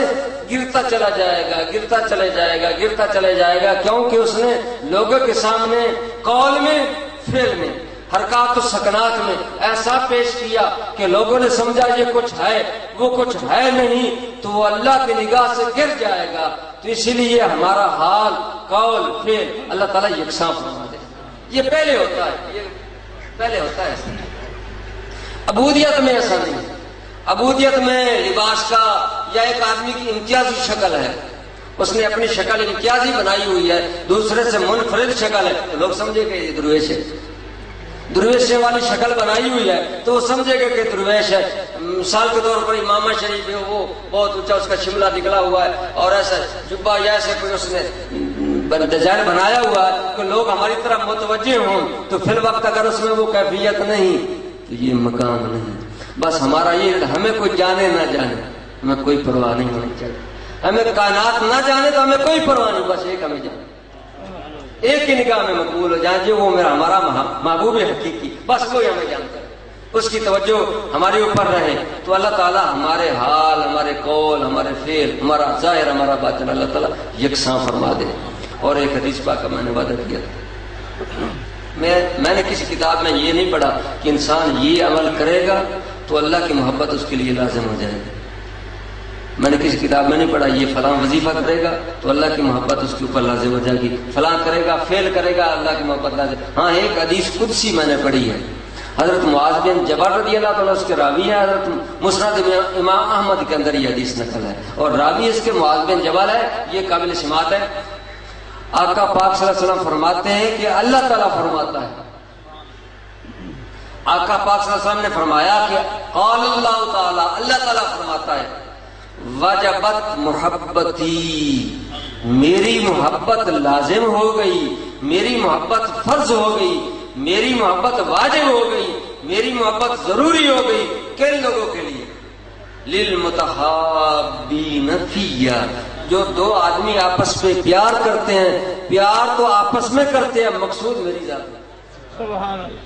[SPEAKER 2] گرتا چلا جائے گا، گرتا چلے جائے گا، گرتا چلے جائے گا، کیونکہ اس نے لوگوں کے سامنے قول میں، فعل میں، حرکات و سکنات میں ایسا پیش کیا کہ لوگوں نے سمجھا یہ کچھ ہے، وہ کچھ ہے نہیں، تو وہ اللہ کی نگاہ سے گر جائے گا۔ تو اسی لیے ہمارا حال، قول، فعل اللہ تعالیٰ یکساں فرما دے۔ یہ پہلے ہوتا ہے، یہ پہلے ہوتا ہے ایسا۔ عبودیت میں ایسا نہیں، عبودیت میں لباس کا یا ایک آدمی کی امتیازی شکل ہے، اس نے اپنی شکل امتیازی بنائی ہوئی ہے، دوسرے سے منفرد شکل ہے، تو لوگ سمجھے کہ یہ درویش ہے، درویش والی شکل بنائی ہوئی ہے تو وہ سمجھے گا کہ درویش ہے۔ مثال کے طور پر امامہ شریف ہے، وہ بہت اونچا اس کا شملہ نکلا ہوا ہے اور ایسا جبہ یا ایسے کوئی اس نے ڈیزائن بنایا ہوا ہے کہ لوگ ہماری طرف متوجہ ہوں، تو فی الوقت اگر اس میں وہ کیفیت نہیں تو یہ مقام نہیں۔ بس ہمارا یہ، ہمیں کوئی جانے نہ جانے، ہمیں کوئی پرواہ نہیں ہونی چاہیے، ہمیں کائنات نہ جانے تو ہمیں کوئی پرواہ نہیں، بس ایک ہمیں جانے، ایک ہی نگاہ میں مقبول ہو جائے جو وہ ہمارا محبوب حقیقی، بس کوئی ہمیں جانتا ہے، اس کی توجہ ہمارے اوپر رہے، تو اللہ تعالیٰ ہمارے حال، ہمارے قول، ہمارے فعل، ہمارا ظاہر، ہمارا باطن اللہ تعالیٰ یکساں فرما دے۔ اور ایک حدیث پاک کا میں نے وعدہ کیا تھا، میں نے کسی کتاب میں یہ نہیں پڑھا کہ انسان یہ عمل کرے گا تو اللہ کی محبت اس کے لیے لازم ہو جائے گی۔ میں نے کسی کتاب میں نہیں پڑھا یہ فلاں وظیفہ کرے گا تو اللہ کی محبت اس کے اوپر لازم ہو جائے گی، فلاں کرے گا، فعل کرے گا، اللہ کی محبت لازم۔ ہاں ایک حدیث قدسی میں نے پڑھی ہے، حضرت معاذ بن جبل رضی اللہ تعالیٰ اس کے راوی ہے، حضرت مسند امام احمد کے اندر یہ حدیث نقل ہے، اور راوی اس کے معاذ بن جبل ہے، یہ قابل سماعت ہے۔ آقا پاک صلی اللہ علیہ وسلم فرماتے ہیں کہ اللہ تعالیٰ فرماتا ہے، آقا پاک صلی اللہ علیہ وسلم نے فرمایا کہ قال اللہ تعالیٰ، اللہ تعالیٰ فرماتا ہے وجبت محبتی، میری محبت لازم ہو گئی، میری محبت فرض ہو گئی، میری محبت واجب ہو گئی، میری محبت ضروری ہو گئی، کن لوگوں کے لیے؟ للمتحابین فیہ، جو دو آدمی آپس میں پیار کرتے ہیں، پیار تو آپس میں کرتے ہیں، مقصود میری ذات ہے، سبحان اللہ،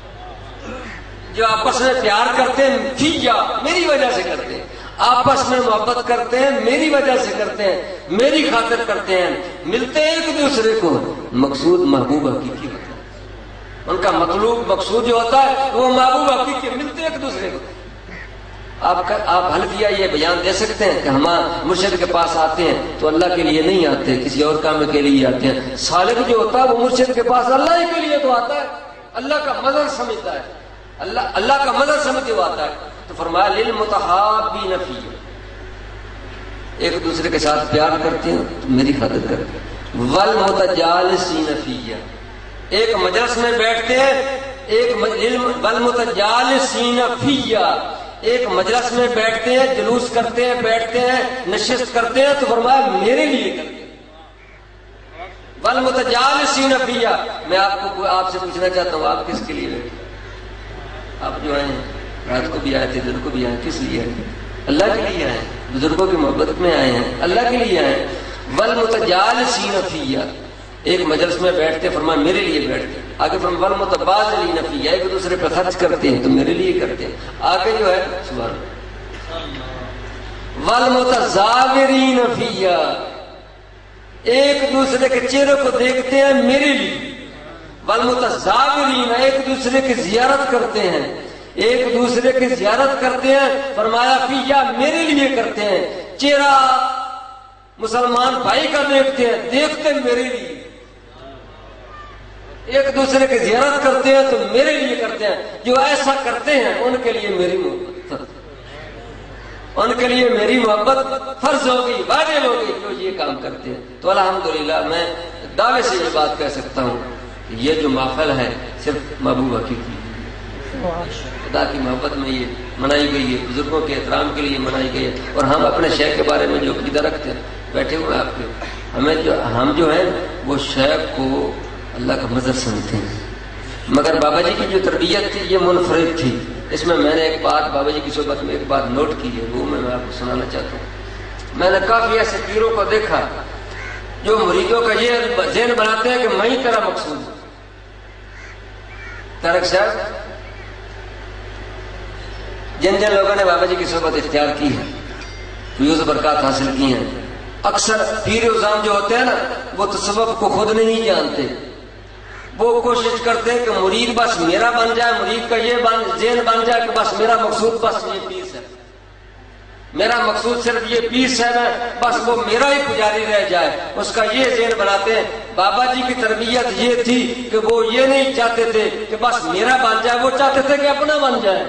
[SPEAKER 2] جو آپس میں پیار کرتے ہیں فیہ، میری وجہ سے کرتے ہیں، آپس میں محبت کرتے ہیں میری وجہ سے کرتے ہیں، میری خاطر کرتے ہیں، ملتے ہیں ایک دوسرے کو، مقصود محبوب حقیقی ہوتا ہے۔ ان کا مطلوب مقصود جو ہوتا ہے وہ محبوب حقیقی کے ملتے ایک دوسرے کو. آپ حلفیہ یہ بیان دے سکتے ہیں کہ ہم مرشد کے پاس آتے ہیں تو اللہ کے لیے نہیں آتے، کسی اور کام کے لیے آتے ہیں. سالک جو ہوتا ہے وہ مرشد کے پاس اللہ ہی کے لیے تو آتا ہے، اللہ کا مظہر سمجھتا ہے، اللہ کا مظہر سمجھتے وہ آتا ہے. تو فرمایا للمتحابین فی، ایک دوسرے کے ساتھ پیار کرتے ہیں تو میری خاطر کرتے ہیں. والمتجالسین فی، ایک مجلس میں بیٹھتے ہیں، والمتجالسین فی، ایک مجلس میں بیٹھتے ہیں، جلوس کرتے ہیں، بیٹھتے ہیں، نشست کرتے ہیں تو فرمایا میرے لیے کرتے ہیں. والمتجالسین فی، میں آپ سے پوچھنا چاہتا ہوں آپ کس کے لیے بیٹھے؟ آپ جو آئے ہیں رات کو بھی آئے تھے، دن کو بھی آئے، کس لیے آئے؟ اللہ کے لیے آئے. بزرگوں کی محبت میں آئے ہیں، اللہ کے لیے آئے. والمتجالسین فی، ایک مجلس میں بیٹھتے فرمایا میرے لیے بیٹھتے. آگے فرمایا والمتبادلین فی، ایک دوسرے پہ خرچ کرتے ہیں تو میرے لیے کرتے ہیں. آگے جو ہے سبحان اللہ، والمتزاورین فی، ایک دوسرے کے چہرے کو دیکھتے ہیں میرے لیے. والمتزاورین، ایک دوسرے کی زیارت کرتے ہیں، ایک دوسرے کی زیارت کرتے ہیں. فرمایا فی، میرے لیے کرتے ہیں. چہرہ مسلمان بھائی کا دیکھتے ہیں، دیکھتے میرے لیے. ایک دوسرے کی زیارت کرتے ہیں تو میرے لیے کرتے ہیں. جو ایسا کرتے ہیں ان کے لیے میری محبت، ان کے لیے میری محبت فرض ہوگی، واجب ہوگی جو یہ کام کرتے ہیں. تو الحمدللہ میں دعوے سے یہ بات کہہ سکتا ہوں کہ یہ جو محفل ہے صرف محبوب حقیقی خدا کی محبت میں یہ منائی گئی ہے، بزرگوں کے احترام کے لیے منائی گئی ہے. اور ہم اپنے شیخ کے بارے میں جو عقیدہ رکھتے ہیں بیٹھے ہوئے آپ کے، ہم جو ہیں وہ شیخ کو اللہ کا مظہر سمجھتے ہیں. مگر بابا جی کی جو تربیت تھی یہ منفرد تھی. اس میں نے ایک بات بابا جی کی صحبت میں ایک بات نوٹ کی ہے، وہ میں آپ کو سنانا چاہتا ہوں. میں نے کافی ایسے پیروں کو دیکھا جو مریدوں کا یہ ذہن بناتے ہیں کہ میں ہی تیرا مقصود ہوں. تارک صاحب، جن لوگوں نے بابا جی کی صحبت اختیار کی ہے، فیوز برکات حاصل کی ہیں، اکثر پیر اعظام جو ہوتے ہیں نا وہ تصوف کو خود نہیں جانتے. وہ کوشش کرتے ہیں کہ مرید بس میرا بن جائے، مرید کا یہ ذہن بن جائے کہ بس میرا مقصود بس یہ پیس ہے، میرا مقصود صرف یہ پیس ہے، بس وہ میرا ہی پجاری رہ جائے. اس کا یہ ذہن بناتے ہیں. بابا جی کی تربیت یہ تھی کہ وہ یہ نہیں چاہتے تھے کہ بس میرا بن جائے، وہ چاہتے تھے کہ اپنا بن جائے.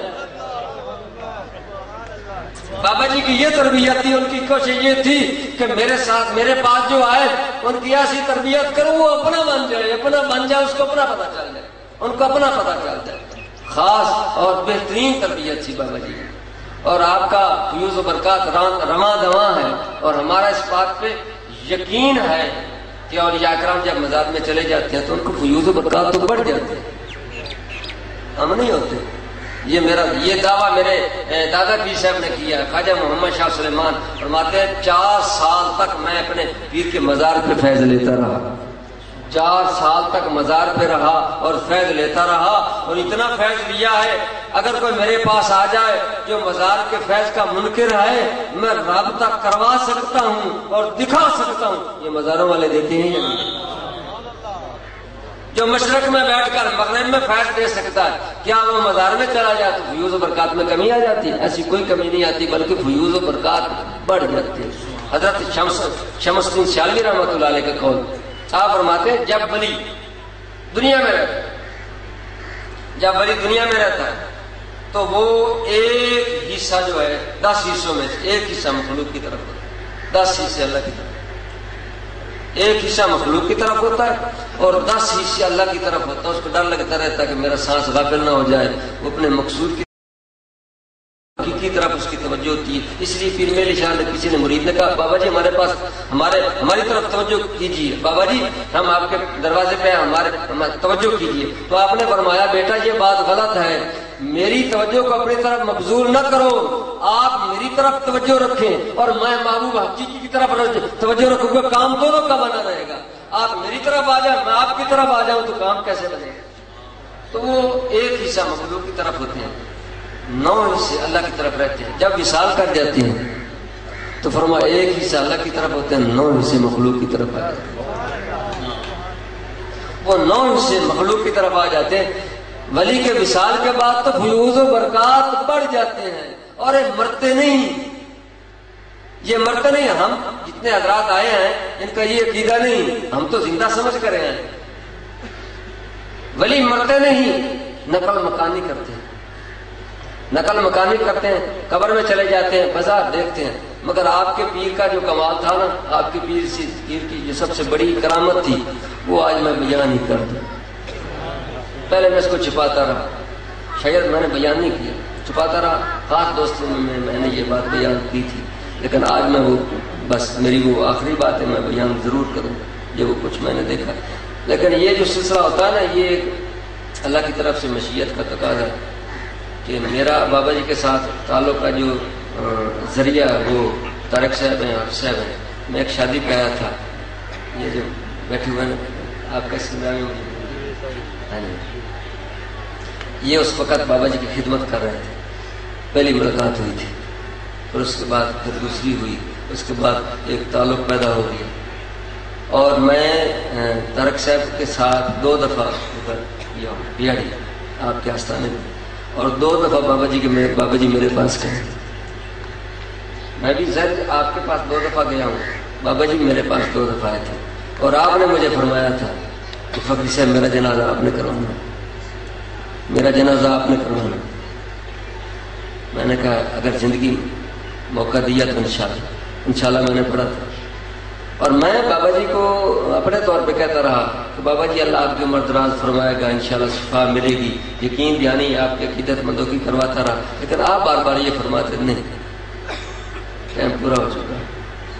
[SPEAKER 2] بابا جی کی یہ تربیت تھی، ان کی کوشش یہ تھی کہ میرے ساتھ میرے پاس جو آئے ان کی ایسی تربیت کروں وہ اپنا بن جائے، اپنا بن جائے، اس کو اپنا پتہ چل جائے، ان کو اپنا پتہ چل جائے. خاص اور بہترین تربیت تھی بابا جی. اور آپ کا فیوز و برکات رواں دواں ہے. اور ہمارا اس بات پہ یقین ہے کہ اولیاء کرام جب مزار میں چلے جاتے ہیں تو ان کو فیوز و برکات تو بڑھ جاتے ہیں، ہم نہیں ہوتے. یہ دعویٰ میرے دادا پیر صاحب نے کیا. خواجہ محمد شاہ سلیمان فرماتے ہیں 4 سال تک میں اپنے پیر کے مزار پہ فیض لیتا رہا. 4 سال تک مزار پہ رہا اور فیض لیتا رہا. اور اتنا فیض لیا ہے اگر کوئی میرے پاس آ جائے جو مزار کے فیض کا منکر ہے میں رابطہ کروا سکتا ہوں اور دکھا سکتا ہوں. یہ مزاروں والے دیتے ہیں یا نہیں؟ جو مشرق میں بیٹھ کر مغرب میں فیض دے سکتا ہے، کیا وہ مزار میں چلا جائے تو فیوز و برکات میں کمی آ جاتی ہے؟ ایسی کوئی کمی نہیں آتی بلکہ فیوز و برکات بڑھ جاتی ہے. حضرت شمس الدین سیالوی رحمۃ اللہ علیہ کا قول، آپ فرماتے ہیں جب ولی دنیا میں رہتا ہے تو وہ ایک حصہ جو ہے 10 حصوں میں سے ایک حصہ مخلوق کی طرف ہوتا ہے، 10 حصے اللہ کی طرف. ایک حصہ مخلوق کی طرف ہوتا ہے اور 10 حصے اللہ کی طرف ہوتا ہے. اس کو ڈر لگتا رہتا ہے کہ میرا سانس غافل نہ ہو جائے. وہ اپنے مقصود کی طرف اس کی توجہ ہوتی ہے. اس لیے پیر میل شاہ نے کسی نے مرید نے کہا بابا جی ہمارے پاس ہماری طرف توجہ کیجیے، بابا جی ہم آپ کے دروازے پہ ہمارے توجہ کیجیے. تو آپ نے فرمایا بیٹا یہ بات غلط ہے، میری توجہ کو اپنی طرف مبذول نہ کرو، آپ میری طرف توجہ رکھیں اور میں محبوب حقیقی کی طرف توجہ رکھوں گا. کام دونوں کا بنا رہے گا. آپ میری طرف آ جائیں میں آپ کی طرف آ جاؤں تو کام کیسے بنے گا؟ تو وہ ایک حصہ مخلوق کی طرف ہوتے ہیں، 9 حصے اللہ کی طرف رہتے ہیں. جب وصال کر جاتے ہیں تو فرمایا ایک حصہ اللہ کی طرف ہوتے ہیں، 9 حصے مخلوق کی طرف آتے ہیں. وہ 9 حصے مخلوق کی طرف آ جاتے ہیں. ولی کے وصال کے بعد تو فیوز و برکات بڑھ جاتے ہیں اور یہ مرتے نہیں. یہ مرتے نہیں. ہم جتنے حضرات آئے ہیں ان کا یہ عقیدہ نہیں, ہم تو زندہ سمجھ کر ہیں. ولی مرتے نہیں, نقل مکانی کرتے ہیں. نقل مکانی کرتے ہیں, قبر میں چلے جاتے ہیں, بازار دیکھتے ہیں. مگر آپ کے پیر کا جو کمال تھا نا, آپ کے پیر کی جو سب سے بڑی کرامت تھی, وہ آج میں بیان نہیں کر دوں. پہلے میں اس کو چھپاتا رہا, شاید میں نے بیان نہیں کیا, چھپاتا رہا. خاص دوستوں میں نے یہ بات بیان کی تھی, لیکن آج میں وہ بس میری وہ آخری بات ہے, میں بیان ضرور کروں یہ وہ کچھ میں نے دیکھا. لیکن یہ جو سلسلہ ہوتا ہے نا, یہ ایک اللہ کی طرف سے مشیت کا تقاضا ہے کہ میرا بابا جی کے ساتھ تعلق کا جو ذریعہ وہ طارق صاحب ہیں, حافظ صاحب ہیں. میں ایک شادی پہ آیا تھا, یہ جو بیٹھے ہوئے ہیں آپ کا سلسلہ, یہ اس وقت بابا جی کی خدمت کر رہے تھے. پہلی ملاقات ہوئی تھی, اور اس کے بعد پھر دوسری ہوئی, اس کے بعد ایک تعلق پیدا ہو گیا. اور میں طارق صاحب کے ساتھ 2 دفعہ بیاڑی آپ کے آستانے میں, اور 2 دفعہ بابا جی میرے پاس گئے. میں بھی زید آپ کے پاس 2 دفعہ گیا ہوں, بابا جی میرے پاس 2 دفعہ آئے تھے. اور آپ نے مجھے فرمایا تھا کہ فقیر صاحب میرا جنازہ آپ نے کروانا, میرا جنازہ آپ نے کروانا. میں نے کہا اگر زندگی موقع دیا تو انشاءاللہ میں نے پڑھا تھا. اور میں بابا جی کو اپنے طور پہ کہتا رہا کہ بابا جی اللہ آپ کی عمر دراز فرمائے گا, انشاءاللہ شفا ملے گی. یقین دہانی آپ کے عقیدت مندوں کی کرواتا رہا, لیکن آپ بار بار یہ فرماتے نہیں. ٹائم پورا ہو چکا,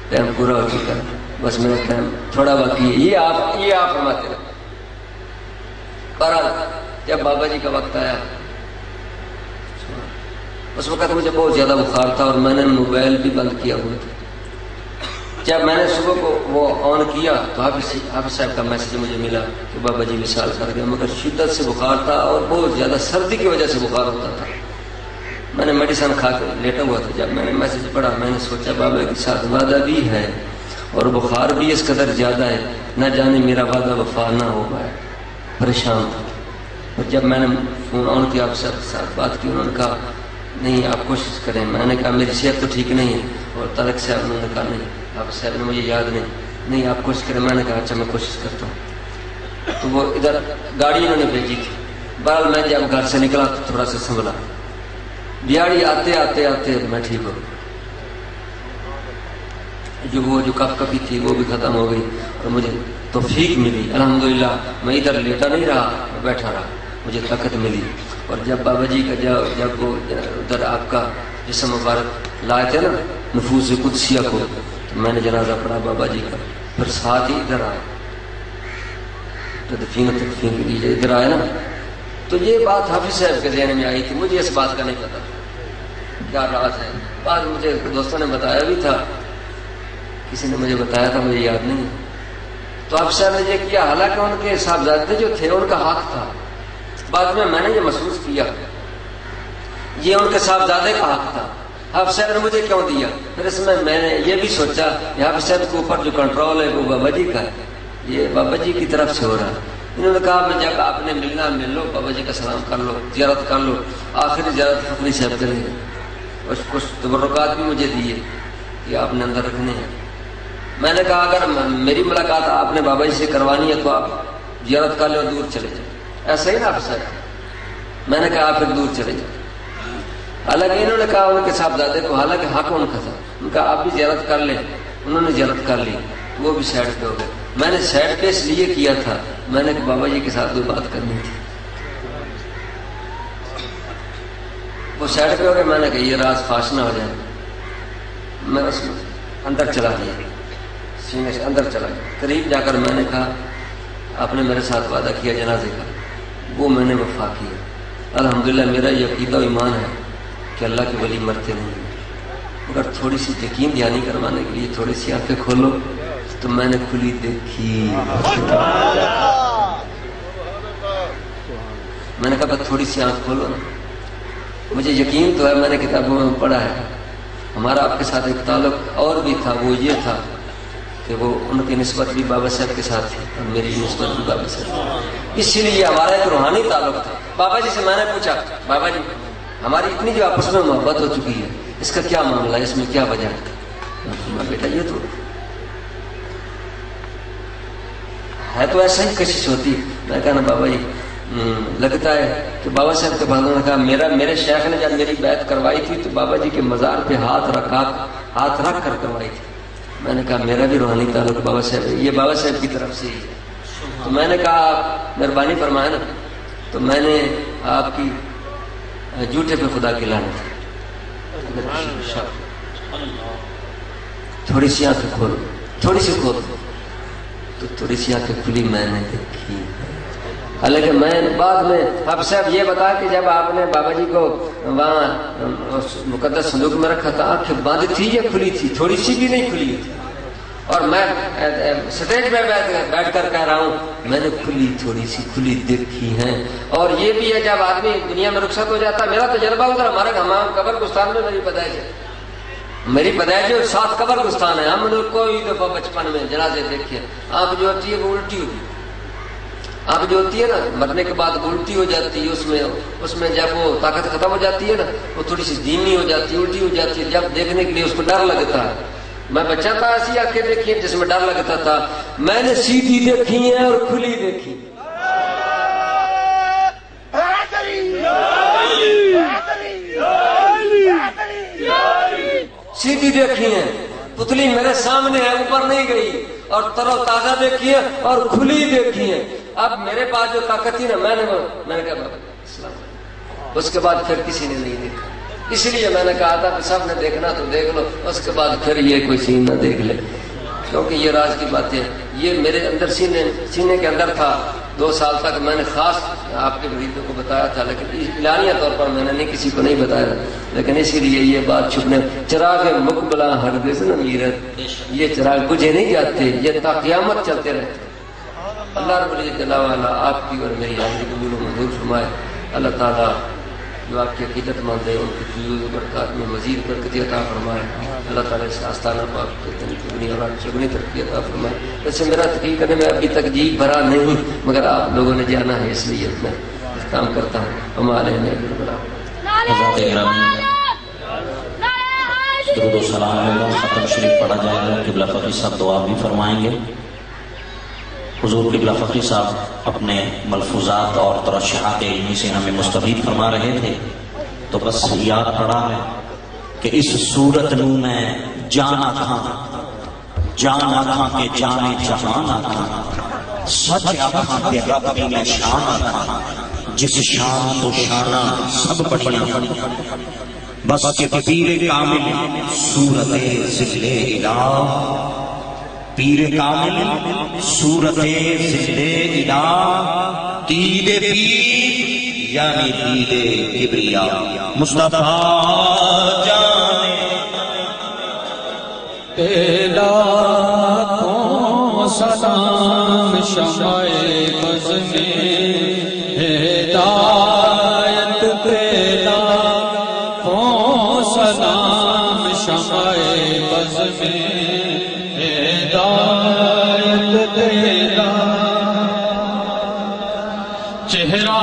[SPEAKER 2] ٹائم پورا ہو چکا, بس میرا ٹائم تھوڑا باقی ہے, یہ آپ فرماتے رہے. بہرحال جب بابا جی کا وقت آیا, اس وقت مجھے بہت زیادہ بخار تھا, اور میں نے موبائل بھی بند کیا ہوا تھا. جب میں نے صبح کو وہ آن کیا تو حافظ صاحب کا میسج مجھے ملا کہ بابا جی وصال کر گئے. مگر شدت سے بخار تھا, اور بہت زیادہ سردی کی وجہ سے بخار ہوتا تھا. میں نے میڈیسن کھا کے لیٹا ہوا تھا. جب میں نے میسج پڑھا, میں نے سوچا بابا کے ساتھ وعدہ بھی ہے اور بخار بھی اس قدر زیادہ ہے, نہ جانے میرا وعدہ وفا نہ ہو پائے. پریشان تھا. اور جب میں نے فون آن کیا, آپ کے ساتھ بات کی, انہوں نے کہا نہیں آپ کوشش کریں. میں نے کہا میری صحت تو ٹھیک نہیں ہے. اور طارق صاحب انہوں نے کہا نہیں, آپ صاحب نے مجھے یاد نہیں آپ کوشش کریں. میں نے کہا اچھا میں کوشش کرتا ہوں. تو وہ ادھر گاڑی انہوں نے بھیجی تھی. بہرحال میں جب گھر سے نکلا تو تھوڑا سا سنبھلا. بیاڑی آتے میں ٹھیک ہو گیا. جو کپ کپی تھی وہ بھی ختم ہو گئی, اور مجھے توفیق ملی الحمدللہ. میں ادھر لیٹا نہیں رہا, میں بیٹھا رہا, مجھے طاقت ملی. اور جب بابا جی کا جب وہ ادھر آپ کا جسم مبارک لائے تھے نا نفوذ قدسیہ کو, تو میں نے جنازہ پڑھا بابا جی کا. پھر ساتھ ہی ادھر آئے تدفین کے لیے ادھر آئے نا. تو یہ بات حافظ صاحب کے ذہن میں آئی تھی. مجھے اس بات کا نہیں پتا کیا راز ہے. بعد مجھے دوستوں نے بتایا بھی تھا, کسی نے مجھے بتایا تھا, مجھے یاد نہیں. تو حافظ صاحب نے یہ کیا, حالانکہ ان کے صاحبزادے جو تھے ان کا حق تھا. بعد میں نے یہ محسوس کیا یہ ان کے صاحبزادے کا حق تھا. حافظ صاحب نے مجھے کیوں دیا؟ پھر اس میں نے یہ بھی سوچا کہ حافظ صاحب کے اوپر جو کنٹرول ہے وہ بابا جی کا ہے, یہ بابا جی کی طرف سے ہو رہا ہے. انہوں نے کہا جب آپ نے ملنا مل لو, بابا جی کا سلام کر لو, زیارت کر لو. آخری زیارت فقری صاحب کریں گے. اور کچھ تبرکات بھی مجھے دیے کہ آپ نے اندر رکھنے ہیں. میں نے کہا اگر میری ملاقات آپ نے بابا جی سے کروانی ہے تو آپ زیارت کر لیں اور دور چلے جائیں. ایسا ہی نا حافظ صاحب؟ میں نے کہا آپ پھر دور چلے جائیں. حالانکہ انہوں نے کہا ان کے صاحبزادے کو, حالانکہ حق ان کا تھا, ان کا آپ بھی زیارت کر لیں. انہوں نے زیارت کر لی, وہ بھی سائڈ پہ ہو گئے. میں نے سائڈ پہ اس لیے کیا تھا, میں نے بابا جی کے ساتھ کوئی بات کرنی تھی. وہ سائڈ پہ ہو گئے. میں نے کہا یہ راز فاش نہ ہو جائے. میں اس میں اندر چلا گیا, سینے سے اندر چلا گیا. قریب جا کر میں نے کہا آپ نے میرے ساتھ وعدہ کیا جنازے کا, وہ میں نے وفا کیا. الحمدللہ میرا یہ عقیدہ و ایمان ہے کہ اللہ کے ولی مرتے نہیں. اگر تھوڑی سی یقین دہانی کروانے کے لیے تھوڑی سی آنکھیں کھولو تو میں نے کھلی دیکھی. میں نے کہا بس تھوڑی سی آنکھ کھولو نا. مجھے یقین تو ہے, میں نے کتابوں میں پڑھا ہے. ہمارا آپ کے ساتھ ایک تعلق اور بھی تھا, وہ یہ تھا کہ وہ ان کی نسبت بھی بابا صاحب کے ساتھ تھی اور میری نسبت بھی بابا صاحب تھی. اسی لیے ہمارا ایک روحانی تعلق تھا. بابا جی سے میں نے پوچھا بابا جی ہماری اتنی جو آپس میں محبت ہو چکی ہے اس کا کیا معاملہ ہے, اس میں کیا وجہ ہے؟ بیٹا یہ تو ایسا ہی کشش ہوتی. میں کہا نا بابا جی لگتا ہے کہ بابا صاحب کے بعد نے کہا میرے شیخ نے جب میری بیعت کروائی تھی تو بابا جی کے مزار پہ ہاتھ رکھ کر کروائی تھی. میں نے کہا میرا بھی روحانی تعلق بابا صاحب ہے, یہ بابا صاحب کی طرف سے ہی ہے. تو میں نے کہا مہربانی فرمائے نا, تو میں نے آپ کی جھوٹے پہ خدا کی لعنت ہے. تھوڑی سی آنکھیں کھولو, تھوڑی سی کھولو. تو تھوڑی سی آنکھیں کھلی میں نے دیکھی. حالانکہ میں بعد میں اب صاحب یہ بتا کہ جب آپ نے بابا جی کو وہاں مقدس صندوق میں رکھا تھا آنکھیں بند تھی یا کھلی تھی؟ تھوڑی سی بھی نہیں کھلی تھی. اور میں سٹیج پہ بیٹھ کر کہہ رہا ہوں میں نے تھوڑی سی کھلی دیکھی ہیں. اور یہ بھی ہے جب آدمی دنیا میں رخصت ہو جاتا ہے, میرا تجربہ ادھر ہمارے قبر گستان میں میری پیدائش 7 قبر گستان ہے. ہم نے کوئی دفعہ بچپن میں جنازے دیکھے, آنکھ جو ہوتی ہے وہ الٹی ہوتی ہے. آنکھ جو ہوتی ہے نا مرنے کے بعد الٹی ہو جاتی ہے, اس میں جب وہ طاقت ختم ہو جاتی ہے نا وہ تھوڑی سی دھیمی ہو جاتی ہے, الٹی ہو جاتی ہے. جب دیکھنے کے لیے اس کو ڈر لگتا ہے. میں بچہ تھا ایسی آنکھیں دیکھی جس میں ڈر لگتا تھا. میں نے سیدھی دیکھی ہیں اور کھلی دیکھی. سیدھی دیکھی ہیں, پتلی میرے سامنے ہے, اوپر نہیں گئی. اور تر و تازہ دیکھی ہے اور کھلی دیکھی ہے. اب میرے پاس جو طاقت تھی نا میں نے کہا بابا السلام. اس کے بعد پھر کسی نے نہیں دیکھا. اس لیے میں نے کہا تھا کہ سب نے دیکھنا تو دیکھ لو, اس کے بعد پھر یہ کوئی سین نہ دیکھ لے, کیونکہ یہ راز کی باتیں یہ میرے اندر سینے کے اندر تھا. 2 سال تک میں نے خاص آپ کے مریدوں کو بتایا تھا, لیکن اعلانیہ طور پر میں نے کسی کو نہیں بتایا. لیکن اسی لیے یہ بات چھپنے چراغ مقبلہ ہرگز نہ میرت, یہ چراغ بجھے نہیں جاتے, یہ تا قیامت چلتے رہتے. اللہ رب العزت جل وعلا آپ کی اور میری حاضری قبول و منظور فرمائے. اللہ تعالیٰ جو آپ کی عقیدت مند ہے ان کی فیوز و برکات میں مزید برکت عطا فرمائے. اللہ تعالیٰ اس آستانہ پاک کو چگنی اور چگنی ترقی عطا فرمائے. ویسے میرا تقریر کرنے میں ابھی تک جی بھرا نہیں, مگر آپ لوگوں نے جانا ہے اس لیے میں کام کرتا ہوں. ہمارے
[SPEAKER 1] درود و سلام ہوگا, ختم شریف پڑھا جائے گا. قبلہ فقی صاحب دعا بھی فرمائیں گے. حضور قبلہ فقی صاحب اپنے ملفوظات اور ترشحات علمی سے ہمیں مستفید فرما رہے تھے, تو بس یاد پڑا ہے کہ اس صورت نو میں جانا تھا کہ جانے جہانا تھا, سچ آخاں کے رب کی میں شانا تھا, جس شان تو شانہ سب بڑھیا. بس کہ پیر کامل صورت ذل الہ, پیر کامل صورت ذل الہ, دید پیر یعنی دید کبریا. مصطفیٰ جانے
[SPEAKER 3] لاکھوں سلام شمع بز میں ہدایت پہ لاکھوں سلام شمع بز میں ہدایت پہ چہرہ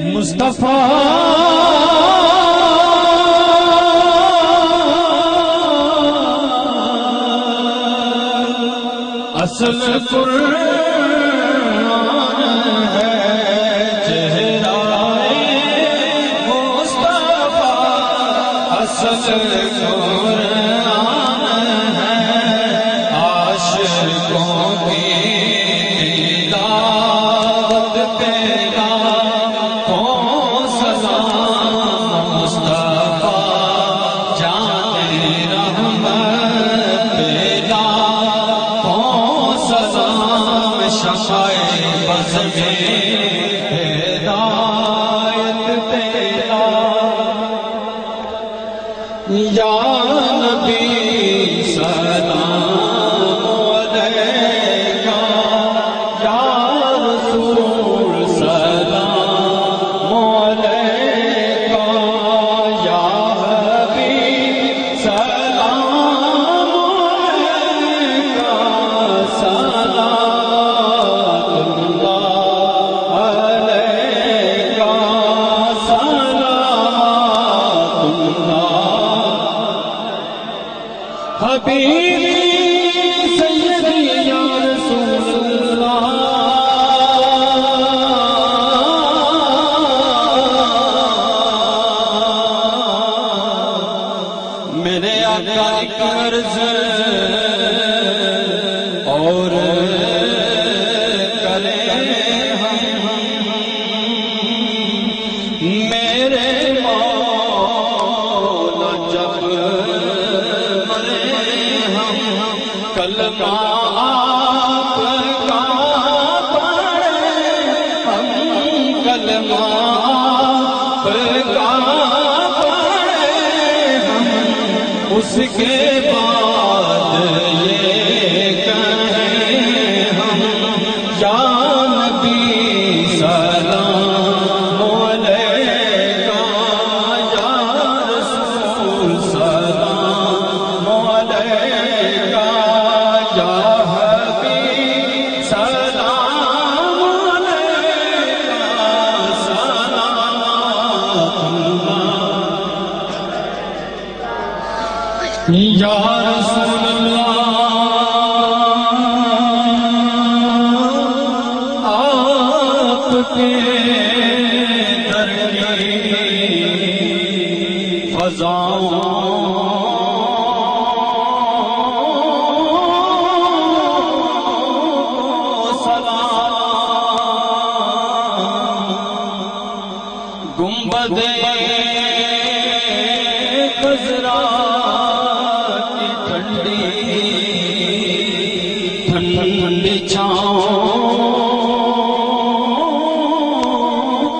[SPEAKER 3] مصطفیٰ اصل قرآن ہے, چہرہ مصطفیٰ اصل قرآن ہے. عاشقوں کی دعوت پہ یا نبی سلام علیکہ, یا رسول سلام علیکہ. اور کریں ہم میرے مولا جب مرے ہم کلمہ آپ کا پڑھیں ہم کلمہ آپ کا پڑھیں ہم اس کے بعد یہ کہیں ہم یا نبی سلام علیکہ یا رسول سلام علیکہ یا حبیب سلام علیکہ صلوات اللہ یا رسول اللہ آپ کے در کی فضاؤں گنبد خضرا کی ٹھنڈی چھاؤں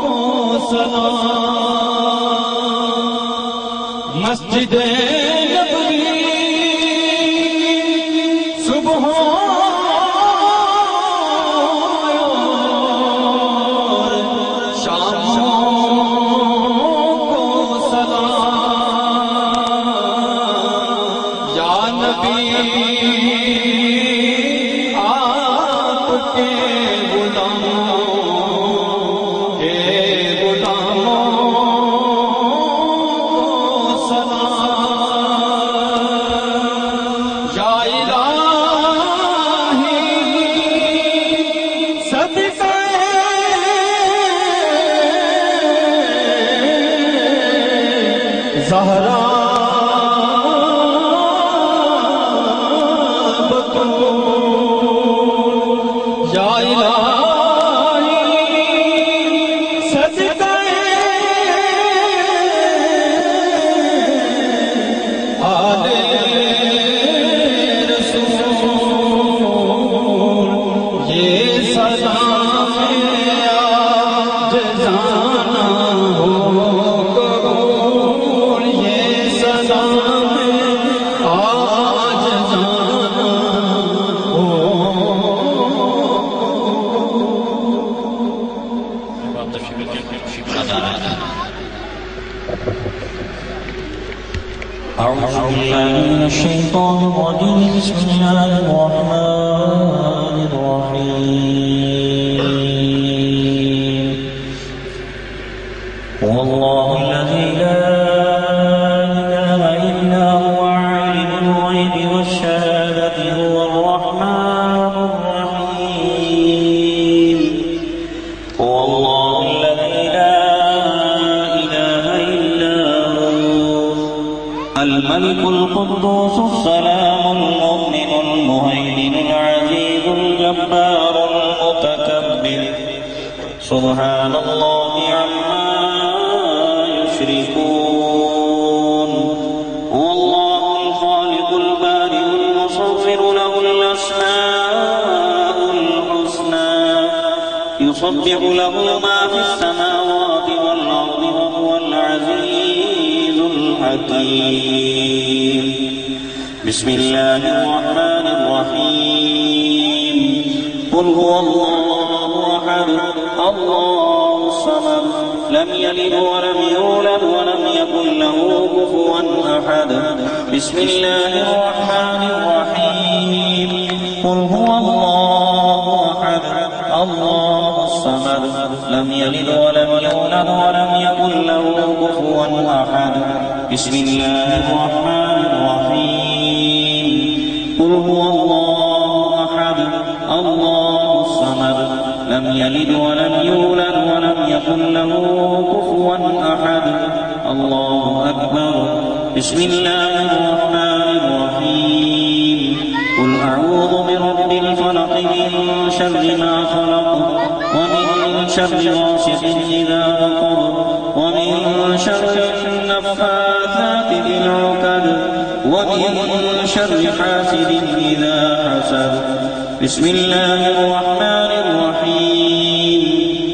[SPEAKER 3] کو سلام مسجد نبوی صبح آپ کے غلاموں سلام یا الہی صدقہ زہرا یا الہی صدقہ آل رسول یہ سلام آج جانا ہو قبول یہ سلام آج جانا ہو
[SPEAKER 4] أعوذ بالله من الشيطان الرجيم بسم الله الرحمن الرحيم هو الله الذي لا إله إلا هو عالم الغيب والشهادة هو الرحمن الرحيم هو الله الذي لا إله إلا هو الملك القدوس السلام المؤمن المهيمن العزيز الجبار المتكبر سبحان الله عما يشركون هو الله الخالق البارئ المصور له الأسماء الحسنى يسبح له ما في السماوات والأرض وهو العزيز الحكيم بسم الله الرحمن الرحيم قل هو الله أحد الله الصمد لم يلد ولم يولد ولم يكن له كفوا أحد بسم الله الرحمن الرحيم قل هو الله أحد الله الصمد لم يلد ولم يولد ولم يكن له كفوا أحد بسم الله الرحمن الرحيم قل هو الله أحد الله الصمد لم يلد ولم يولد ولم يكن له كفوا أحد الله أكبر بسم الله الرحمن الرحيم قل أعوذ برب الفلق من شر ما خلق ومن شر غاسق إذا وقب ومن شر النفاثات في العقد ومن شر حاسد إذا حسد. بسم الله الرحمن الرحيم.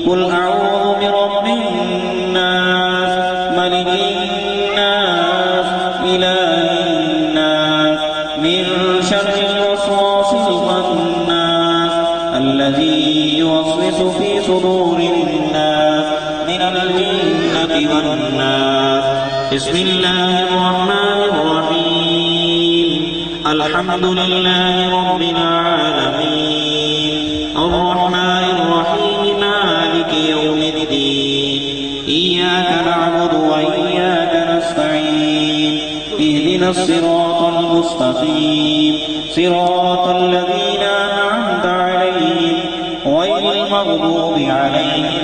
[SPEAKER 4] قل أعوذ برب الناس ملك الناس إله الناس من شر الوسواس الخناس الذي يوسوس في صدور الناس من الجنة والناس. بسم الله الرحمن الرحيم. الحمد لله رب العالمين الرحمن الرحيم مالك يوم الدين إياك نعبد وإياك نستعين اهدنا الصراط المستقيم صراط الذين أنعمت عليهم غير المغضوب عليهم